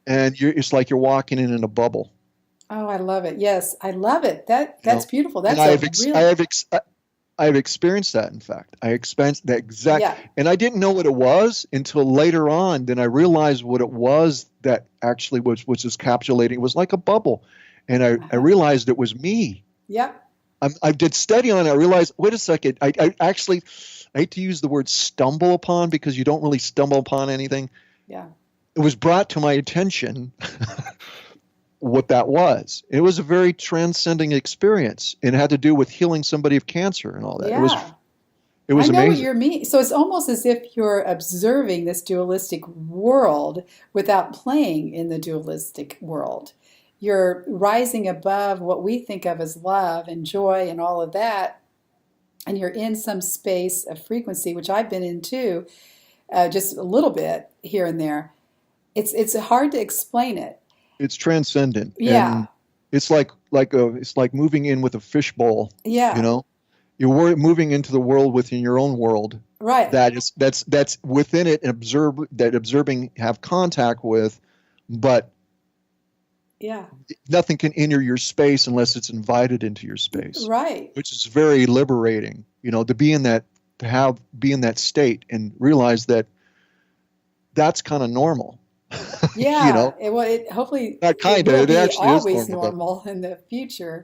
it's like you're walking in a bubble. Oh, I love it. Yes, I love it. That's beautiful. That's I've experienced that. In fact, I experienced that exact, and I didn't know what it was until later on. Then I realized what it was that actually was encapsulating. It was like a bubble, and I realized it was me. Yep. I did study on it. I realized, wait a second, I actually, I hate to use the word stumble upon, because you don't really stumble upon anything. Yeah. It was brought to my attention what that was. It was a very transcending experience. It had to do with healing somebody of cancer and all that. Yeah. It was I know amazing. what you mean. So it's almost as if you're observing this dualistic world without playing in the dualistic world. You're rising above what we think of as love and joy and all of that, and you're in some space of frequency, which I've been in too, just a little bit here and there. It's hard to explain it. It's transcendent. Yeah. And it's like moving in with a fishbowl. Yeah. You're moving into the world within your own world. Right. That's within it, and observing have contact with, but nothing can enter your space unless it's invited into your space. Right. Which is very liberating, to be in that, be in that state and realize that that's kind of normal. Yeah. Hopefully not kind of, it actually always is normal in the future.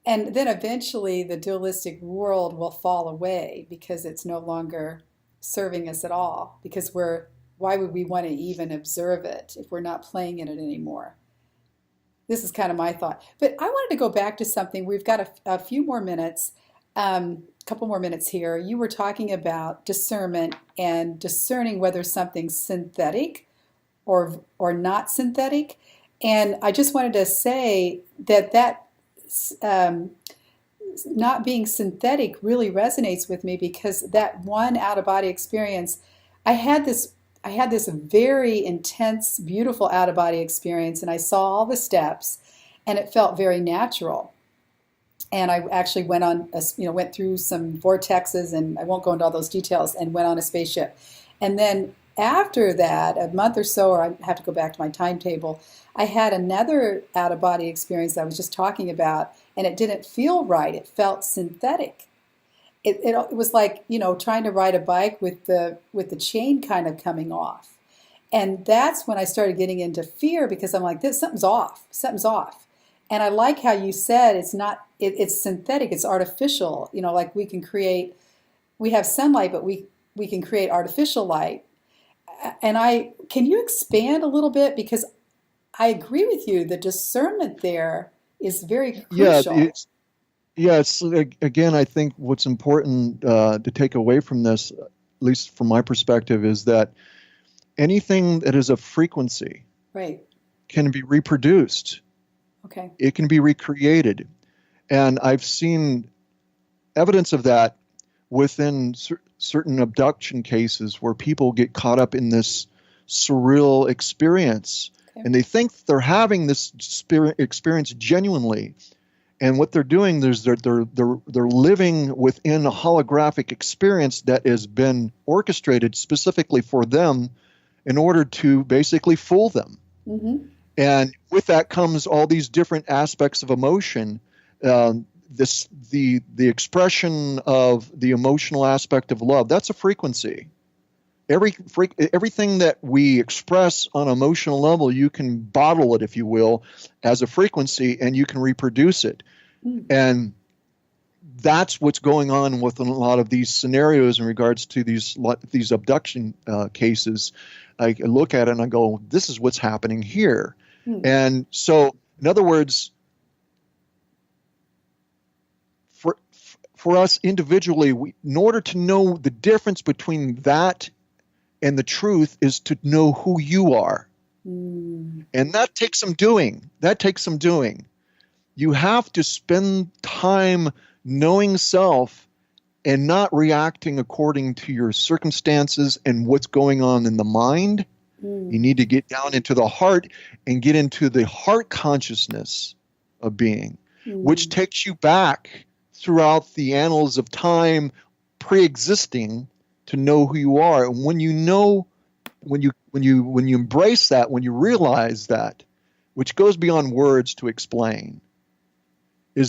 And then eventually the dualistic world will fall away because it's no longer serving us at all. Because why would we want to even observe it if we're not playing in it anymore? This is kind of my thought. But I wanted to go back to something. We've got a few more minutes, couple more minutes here. You were talking about discernment and discerning whether something's synthetic or not synthetic. And I just wanted to say that not being synthetic really resonates with me, because that one out-of-body experience, I had this very intense, beautiful out-of-body experience, and I saw all the steps, and it felt very natural. And I actually went through some vortexes, and I won't go into all those details, and went on a spaceship. And then after that, a month or so, or I have to go back to my timetable, I had another out-of-body experience that I was just talking about, and it didn't feel right. It felt synthetic. It was like, trying to ride a bike with the chain kind of coming off. And that's when I started getting into fear, because I'm like, something's off. And I like how you said it's synthetic, it's artificial. Like we have sunlight, but we can create artificial light. And can you expand a little bit? Because I agree with you, the discernment there is very crucial. It's again, I think what's important to take away from this, at least from my perspective, is that anything that is a frequency, right, can be reproduced. Okay. It can be recreated. And I've seen evidence of that within certain abduction cases where people get caught up in this surreal experience. Okay. And they think they're having this experience genuinely. And what they're doing is they're living within a holographic experience that has been orchestrated specifically for them in order to basically fool them. Mm-hmm. And with that comes all these different aspects of emotion. The expression of the emotional aspect of love, that's a frequency. Everything that we express on an emotional level, you can bottle it, if you will, as a frequency, and you can reproduce it. And that's what's going on with a lot of these scenarios in regards to these abduction cases. I look at it and I go, this is what's happening here. And so, in other words, for us individually, in order to know the difference between that and the truth is to know who you are. And that takes some doing. You have to spend time knowing self and not reacting according to your circumstances and what's going on in the mind. You need to get down into the heart and get into the heart consciousness of being, which takes you back throughout the annals of time pre-existing to know who you are. And when you know, when you embrace that, when you realize that, which goes beyond words to explain,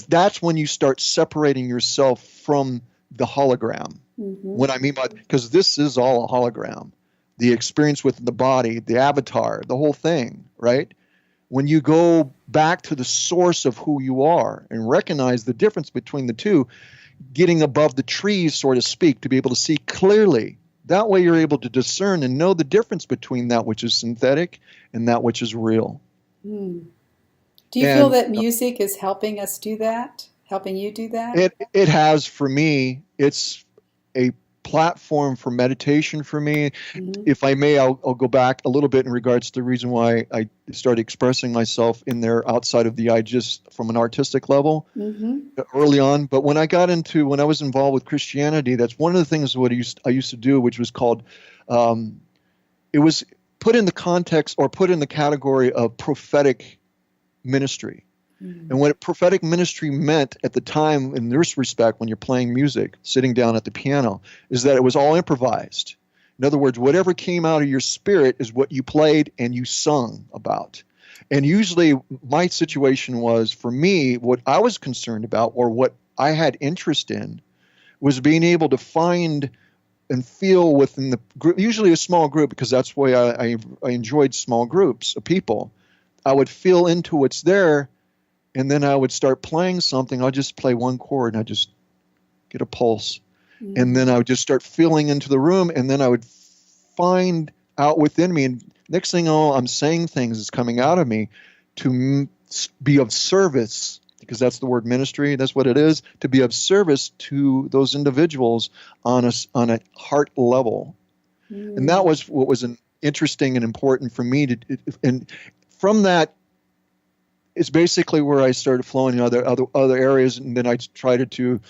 that's when you start separating yourself from the hologram. What I mean by, because this is all a hologram, the experience within the body, the avatar, the whole thing, right? When you go back to the source of who you are and recognize the difference between the two, getting above the trees, so to speak, to be able to see clearly. That way you're able to discern and know the difference between that which is synthetic and that which is real. Do you feel that music is helping us do that? Helping you do that? It has for me. It's a platform for meditation for me. If I may, I'll go back a little bit in regards to the reason why I started expressing myself in there outside of the eye, just from an artistic level early on. But when I was involved with Christianity, that's one of the things what I used to do, which was called, it was put in the context or put in the category of prophetic ministry. And what prophetic ministry meant at the time, in this respect, when you're playing music, sitting down at the piano, is that it was all improvised. In other words, whatever came out of your spirit is what you played and you sung about. And usually my situation was, for me, what I was concerned about or what I had interest in was being able to find and feel within the group, usually a small group, because that's why I enjoyed small groups of people. I would feel into what's there. And then I would start playing something. I'd just play one chord and I'd just get a pulse. And then I would just start feeling into the room. And then I would find out within me. And next thing you know, I'm saying things that's coming out of me to be of service, because that's the word ministry. That's what it is, to be of service to those individuals on a heart level. And that was what was interesting and important for me and from that, it's basically where I started flowing in other areas, and then I tried to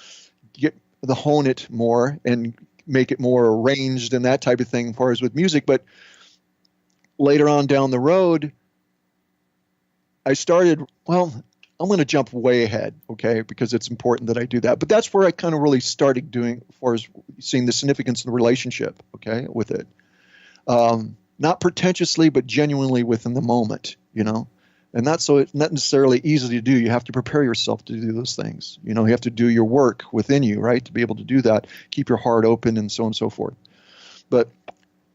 hone it more and make it more arranged and that type of thing as far as with music. But later on down the road, I started, I'm going to jump way ahead, okay, because it's important that I do that. But that's where I kind of really started doing as far as seeing the significance of the relationship, okay, with it. Not pretentiously, but genuinely within the moment, And it's not necessarily easy to do. You have to prepare yourself to do those things. You have to do your work within you, right, to be able to do that. Keep your heart open and so on and so forth. But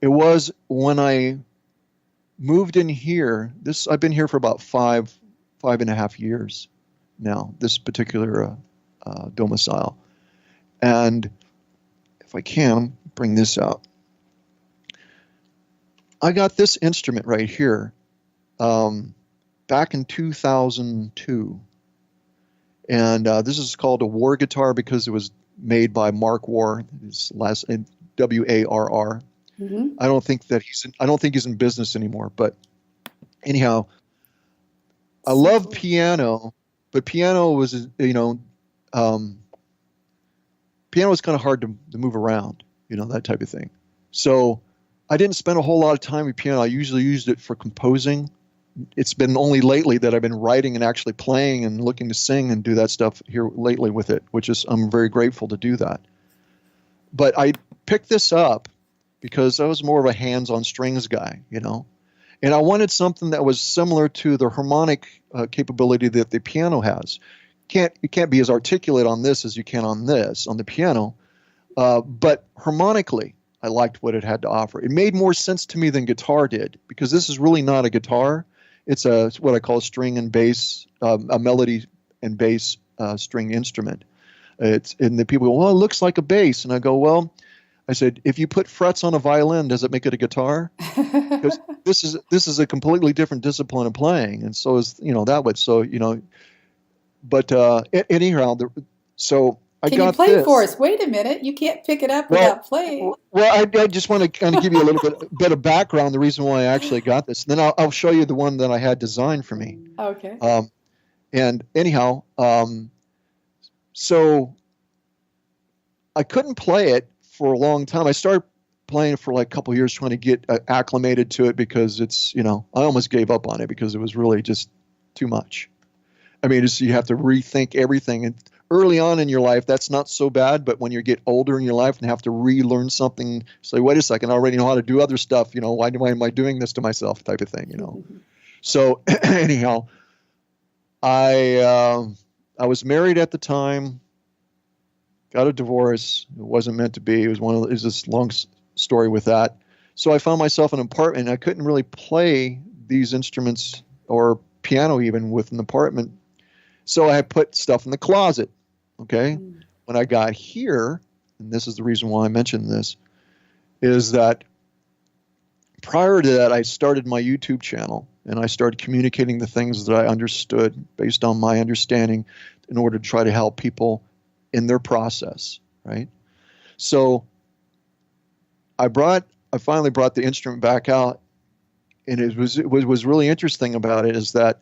it was when I moved in here. I've been here for about five and a half years now, this particular domicile. And if I can, bring this out. I got this instrument right here. Back in 2002. And this is called a war guitar because it was made by Mark Warr, his last name, W-A-R-R. I don't think he's in business anymore, but anyhow, I So love cool. piano, but piano was, um, piano was kind of hard to move around, that type of thing. So I didn't spend a whole lot of time with piano. I usually used it for composing. It's been only lately that I've been writing and actually playing and looking to sing and do that stuff here lately with it, which is, I'm very grateful to do that. But I picked this up because I was more of a hands-on strings guy, and I wanted something that was similar to the harmonic capability that the piano has. You can't be as articulate on this as you can on the piano, but harmonically, I liked what it had to offer. It made more sense to me than guitar did, because this is really not a guitar. It's what I call a string and bass, a melody and bass string instrument. And the people go, well, it looks like a bass. And I go, well, I said, if you put frets on a violin, does it make it a guitar? Because this is a completely different discipline of playing. And so is, that would, so, but anyhow, so I Can you got play for this. us? Wait a minute. You can't pick it up Well, without playing. I just want to kind of give you a little bit of background, the reason why I actually got this. And then I'll show you the one that I had designed for me. Okay. And anyhow, so I couldn't play it for a long time. I started playing it for like a couple of years, trying to get acclimated to it, because it's, I almost gave up on it because it was really just too much. I mean, you have to rethink everything. And early on in your life, that's not so bad. But when you get older in your life and have to relearn something, say, wait a second, I already know how to do other stuff. Why am I doing this to myself, type of thing, So anyhow, I was married at the time, got a divorce. It wasn't meant to be. It was this long story with that. So I found myself in an apartment. I couldn't really play these instruments or piano even with an apartment. So I put stuff in the closet. Okay. When I got here, and this is the reason why I mentioned this, is that prior to that, I started my YouTube channel and I started communicating the things that I understood based on my understanding in order to try to help people in their process, right? So I finally brought the instrument back out, and it was really interesting about it is that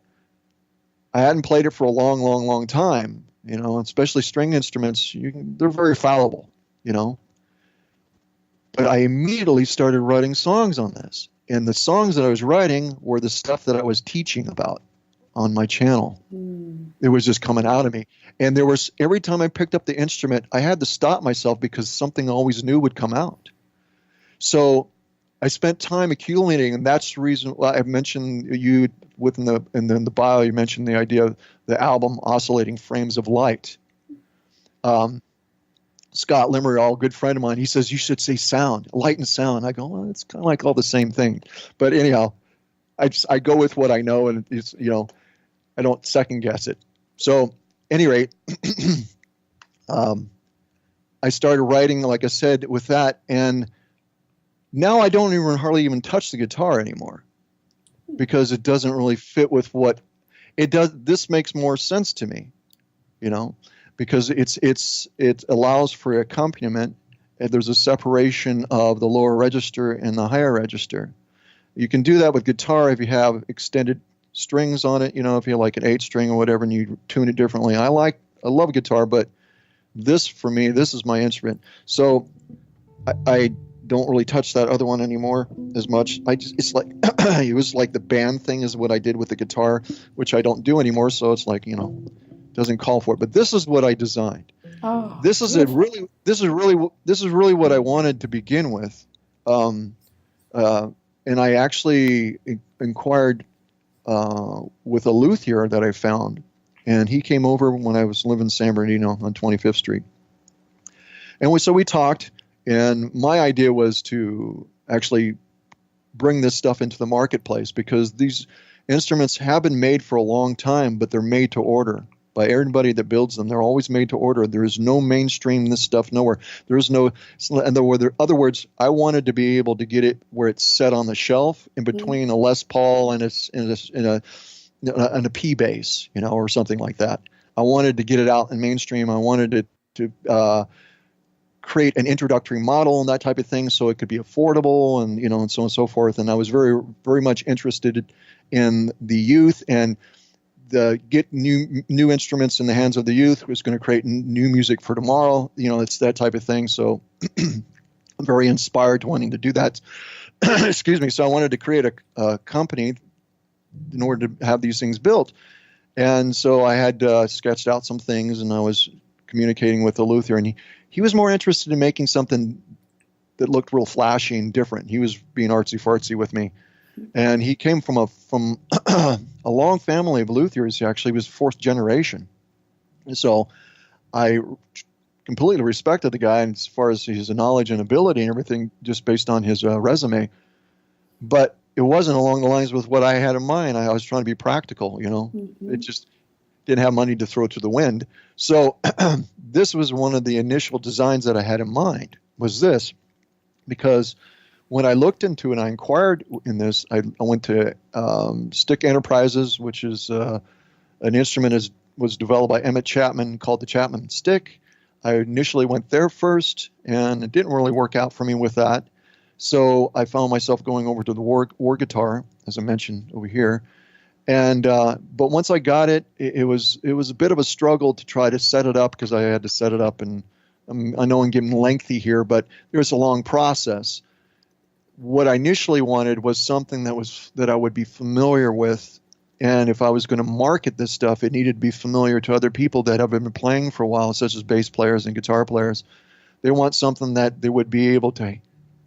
I hadn't played it for a long, long, long time, especially string instruments, they're very fallible, But I immediately started writing songs on this. And the songs that I was writing were the stuff that I was teaching about on my channel. It was just coming out of me. And every time I picked up the instrument, I had to stop myself because something always new would come out. So I spent time accumulating, and that's the reason why I mentioned you in the bio, you mentioned the idea of the album Oscillating Frames of Light. Scott Limmerall, a good friend of mine, he says, you should say sound, light and sound. I go, well, it's kind of like all the same thing. But anyhow, I go with what I know, and it's, I don't second guess it. So, at any rate, I started writing, like I said, with that, and now I don't hardly even touch the guitar anymore because it doesn't really fit with what it does. This makes more sense to me, because it allows for accompaniment. And there's a separation of the lower register and the higher register. You can do that with guitar if you have extended strings on it, if you like an 8-string or whatever, and you tune it differently. I love guitar, but for me, this is my instrument. So I don't really touch that other one anymore as much. It's like, it was like the band thing is what I did with the guitar, which I don't do anymore. So it's like, doesn't call for it, but this is what I designed. Oh, This is really what I wanted to begin with. And I actually inquired with a luthier that I found, and he came over when I was living in San Bernardino on 25th Street. And so we talked, and my idea was to actually bring this stuff into the marketplace, because these instruments have been made for a long time, but they're made to order by everybody that builds them. They're always made to order. There is no mainstream this stuff nowhere. There is no, in other words, I wanted to be able to get it where it's set on the shelf in between a Les Paul and a P bass, or something like that. I wanted to get it out in mainstream. I wanted it to create an introductory model and that type of thing, so it could be affordable, and and so on and so forth. And I was very, very much interested in the youth, and get new instruments in the hands of the youth. Was going to create new music for tomorrow. It's that type of thing. So I'm very inspired wanting to do that. Excuse me. So I wanted to create a company in order to have these things built. And so I had sketched out some things, and I was communicating with the Luther, and he was more interested in making something that looked real flashy and different. He was being artsy-fartsy with me. And he came from a long family of Luthers. He actually was fourth generation. And so I completely respected the guy as far as his knowledge and ability and everything, just based on his resume. But it wasn't along the lines with what I had in mind. I was trying to be practical, It just didn't have money to throw to the wind. So this was one of the initial designs that I had in mind, was this. Because when I looked into it and I inquired in this, I went to Stick Enterprises, which is an instrument was developed by Emmett Chapman called the Chapman Stick. I initially went there first, and it didn't really work out for me with that. So I found myself going over to the war guitar, as I mentioned over here. And but once I got it, it was a bit of a struggle to try to set it up, because I had to set it up, and I know I'm getting lengthy here, but there was a long process. What I initially wanted was something that I would be familiar with, and if I was going to market this stuff, it needed to be familiar to other people that have been playing for a while, such as bass players and guitar players. They want something that they would be able to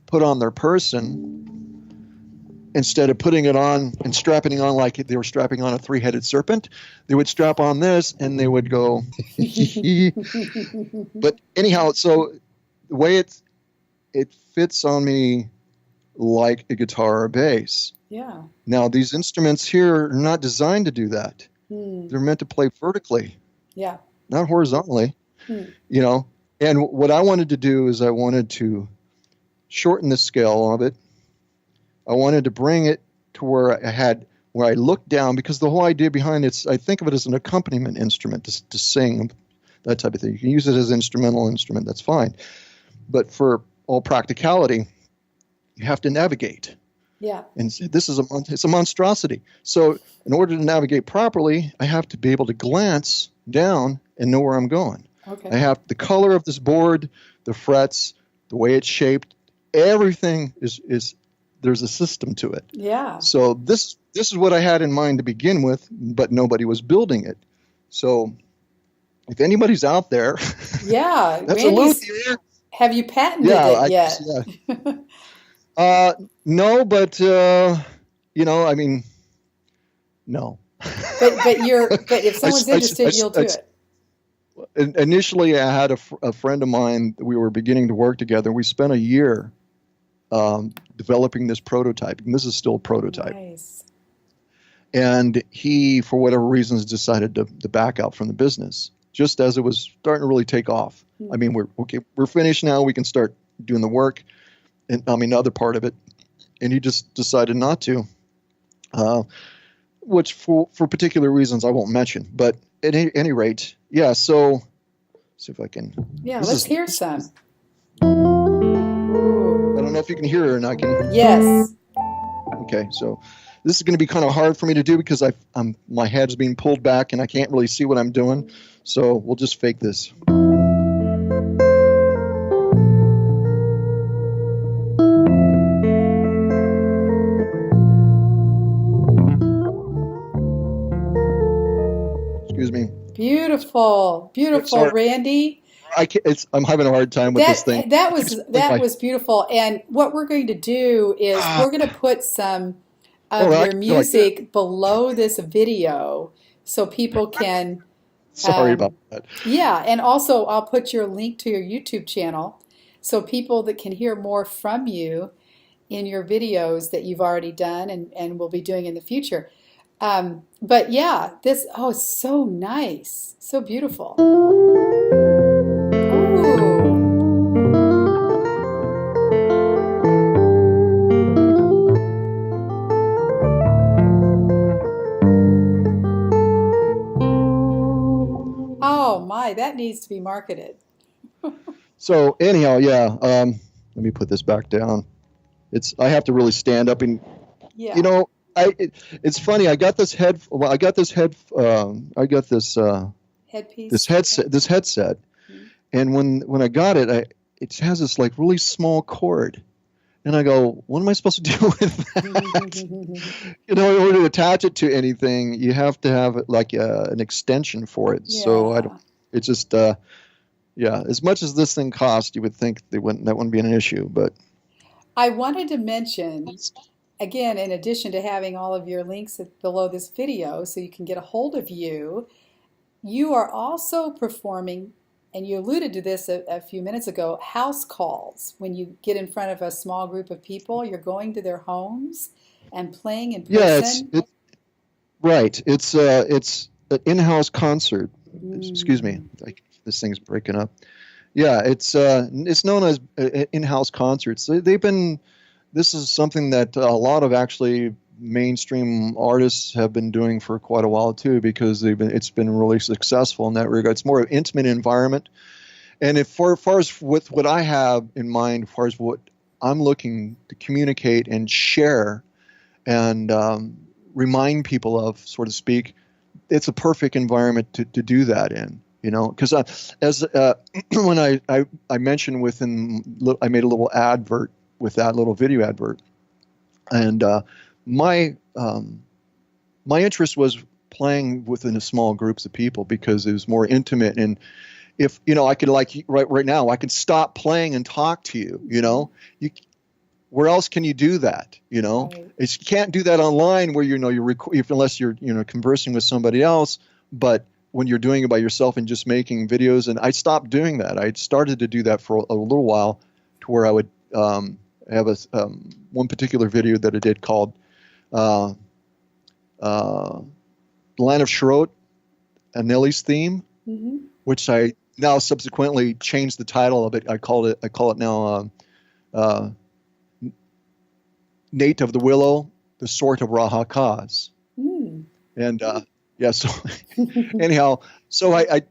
put on their person instead of putting it on and strapping it on like they were strapping on a three-headed serpent. They would strap on this and they would go. But anyhow, so the way it fits on me like a guitar or bass. Yeah. Now, these instruments here are not designed to do that. They're meant to play vertically. Yeah. Not horizontally. And what I wanted to do is I wanted to shorten the scale of it. I wanted to bring it to where I looked down, because the whole idea behind it, I think of it as an accompaniment instrument to sing, that type of thing. You can use it as an instrumental instrument, that's fine. But for all practicality, you have to navigate. Yeah. And this is it's a monstrosity. So in order to navigate properly, I have to be able to glance down and know where I'm going. Okay. I have the color of this board, the frets, the way it's shaped, everything is there's a system to it. Yeah. So this is what I had in mind to begin with, but nobody was building it. So if anybody's out there, yeah, that's Randy's, a luthier. Have you patented it yet? No, but I mean, no. But if someone's interested, you'll do it. Initially, I had a friend of mine. We were beginning to work together. We spent a year developing this prototype, and this is still a prototype. Nice. And he, for whatever reasons, decided to back out from the business just as it was starting to really take off. I mean, we're finished now. We can start doing the work, and the other part of it. And he just decided not to, which for particular reasons I won't mention. But at any rate, yeah. So see if I can. Yeah, let's hear some. I don't know if you can hear it or not. Yes. Okay, so this is going to be kind of hard for me to do because my head's being pulled back and I can't really see what I'm doing. So we'll just fake this. Excuse me. Beautiful, Randy. I'm having a hard time with this thing. That was beautiful. And what we're going to do is we're going to put some of your music below this video so people can. Sorry about that. Yeah, and also I'll put your link to your YouTube channel so people that can hear more from you in your videos that you've already done and will be doing in the future. But yeah, it's so nice, so beautiful. Oh my, that needs to be marketed. So anyhow, yeah. Let me put this back down. I have to really stand up and, it's funny. I got this Headpiece. headset, Mhm. and when I got it, it has this like really small cord. And I go, what am I supposed to do with that? In order to attach it to anything, you have to have like an extension for it. So Yeah. it's just, yeah, as much as this thing cost, you would think that wouldn't be an issue. But I wanted to mention, again, in addition to having all of your links below this video so you can get a hold of you, you are also performing, and you alluded to this a few minutes ago, house calls. When you get in front of a small group of people, you're going to their homes and playing in yeah, person. right. It's an in-house concert. Excuse me, Mm. this thing's breaking up. Yeah, it's known as in-house concerts. This is something that a lot of actually mainstream artists have been doing for quite a while too, because it's been really successful in that regard. It's more of an intimate environment, and as far as with what I have in mind, as far as what I'm looking to communicate and share and remind people of, so to speak, it's a perfect environment to do that in. Because as when I mentioned I made a little advert with that little video advert, and my my interest was playing within a small groups of people because it was more intimate. And if I could, like, right now, I could stop playing and talk to you. You Where else can you do that? Right. You can't do that online where unless you're conversing with somebody else. But when you're doing it by yourself and just making videos, and I stopped doing that. I started to do that for a little while, to where I would have one particular video that I did called uh, "The Land of Shrot," a Nelly's theme, Hmm. which I now subsequently changed the title of it. I call it now "Nate of the Willow, the Sort of Rahakaz." Mm. And yeah, so anyhow, so I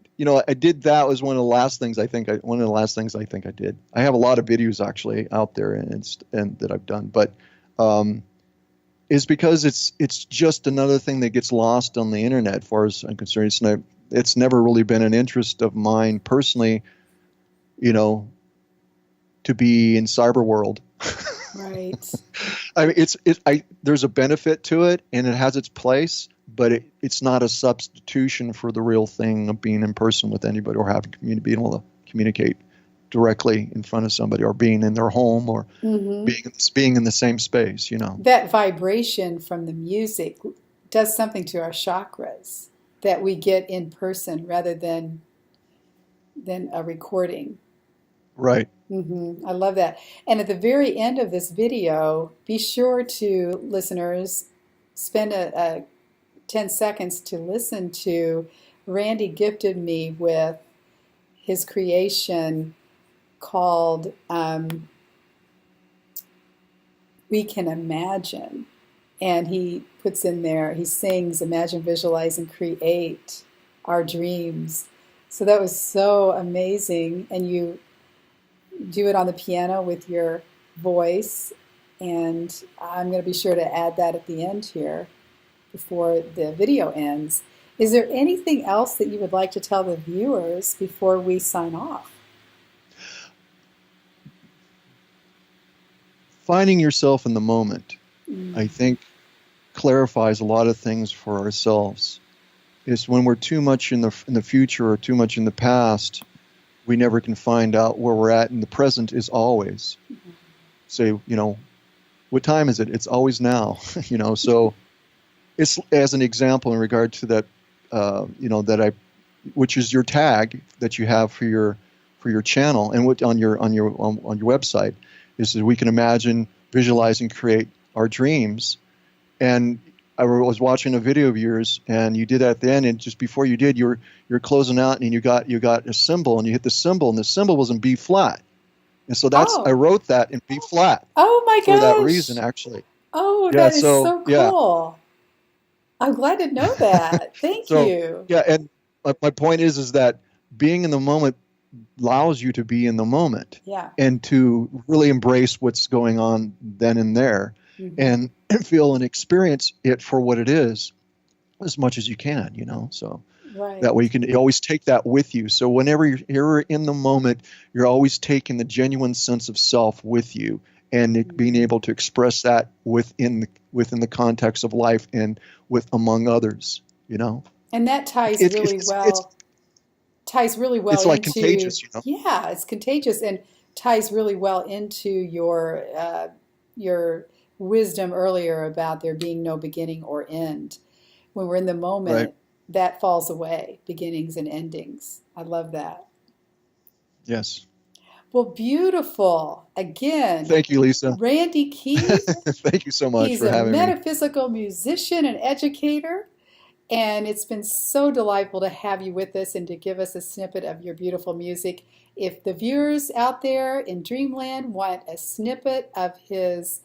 did that. Was one of the last things I think I did. I have a lot of videos actually out there and that I've done, but is because it's just another thing that gets lost on the internet. As far as I'm concerned, it's never really been an interest of mine personally, to be in cyber world. Right. I mean, there's a benefit to it, and it has its place, but it's not a substitution for the real thing of being in person with anybody, or being able to communicate directly in front of somebody, or being in their home, or Hmm. being in the same space. That vibration from the music does something to our chakras that we get in person rather than a recording. Right. I love that. And at the very end of this video, be sure to, listeners, spend a 10 seconds to listen to Randy gifted me with his creation called We Can Imagine. And he puts in there, he sings, imagine, visualize, and create our dreams. So that was so amazing. And you do it on the piano with your voice. And I'm going to be sure to add that at the end here before the video ends. Is there anything else that you would like to tell the viewers before we sign off? Finding yourself in the moment, Mm. I think, clarifies a lot of things for ourselves. It's when we're too much in the future or too much in the past, we never can find out where we're at. And the present is always. Mm-hmm. Say, what time is it? It's always now. So it's, as an example, in regard to that, which is your tag that you have for your channel, and what on your website is that we can imagine, visualize, and create our dreams. And I was watching a video of yours, and you did that at the end, and just before you did, you're closing out, and you got a symbol, and you hit the symbol, and the symbol was in B flat. And so I wrote that in B flat. Oh my for gosh. that reason, actually. Oh, Yeah, that is so cool. I'm glad to know that. Thank you. Yeah, and my point is that being in the moment allows you to be in the moment. Yeah. And to really embrace what's going on then and there. Hmm. and feel and experience it for what it is as much as you can, you know. So that way Right. you always take that with you. So whenever you're in the moment, you're always taking the genuine sense of self with you, and being Mhm. able to express that within the context of life and with among others, you know. And that It, it's it's it's ties really well it's like into, contagious, you know. yeah, it's contagious and ties really well into your wisdom earlier about there being no beginning or end. When we're in the Right. moment, that falls away, beginnings and endings. I love that. Yes. Well, beautiful. Again, Thank you, Lisa. Randy Keith, Thank you so much he's for a having me. metaphysical musician and educator. And it's been so delightful to have you with us and to give us a snippet of your beautiful music. If the viewers out there in Dreamland want a snippet of his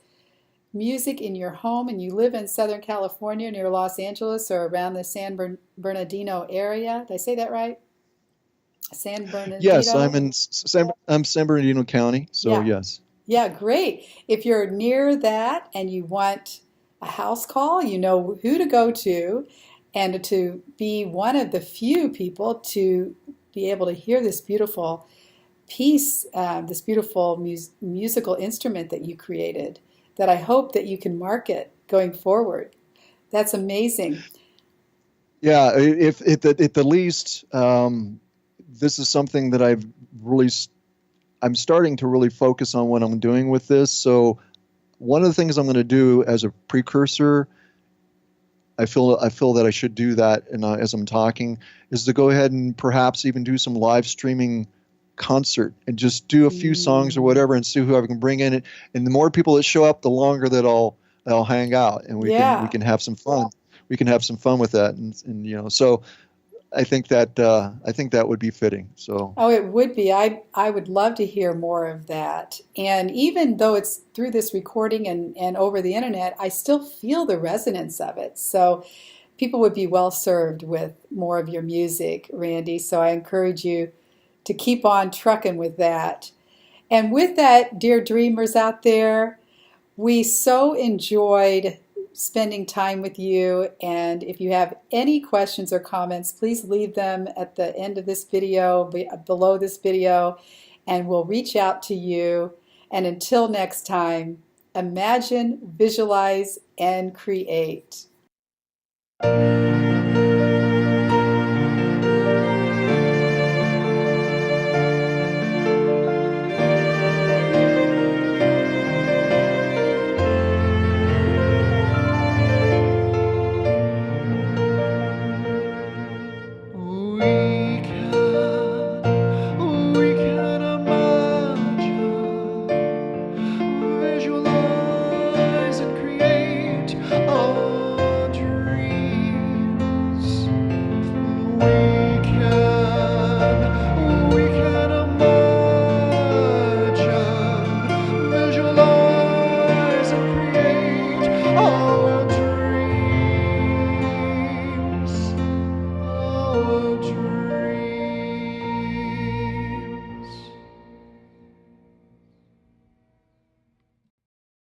music in your home and you live in Southern California near Los Angeles or around the San Bernardino area, did I say that right? San Yes, Bernardino? I'm San Bernardino County, so Yeah. yes. Yeah, great. If you're near that and you want a house call, you know who to go to, and to be one of the few people to be able to hear this beautiful piece, this beautiful musical instrument that you created, that I hope that you can market going forward. That's amazing. Yeah, if at the least, this is something that I'm starting to really focus on what I'm doing with this. So one of the things I'm going to do as a precursor, I feel that I should do that, and as I'm talking, is to go ahead and perhaps even do some live streaming concert and just do a few songs or Mm, whatever and see who I can bring in it. And the more people that show up, the longer that I'll hang out, and we yeah. can have some fun. We can have some fun with that, and you know, so I think that would be fitting. So Oh, it would be. I would love to hear more of that. And even though it's through this recording and over the internet, I still feel the resonance of it. So people would be well served with more of your music, Randy. So I encourage you to keep on trucking with that. And with that, dear dreamers out there, we so enjoyed spending time with you. And if you have any questions or comments, please leave them at the end of this video, below this video, and we'll reach out to you. And until next time, imagine, visualize, and create.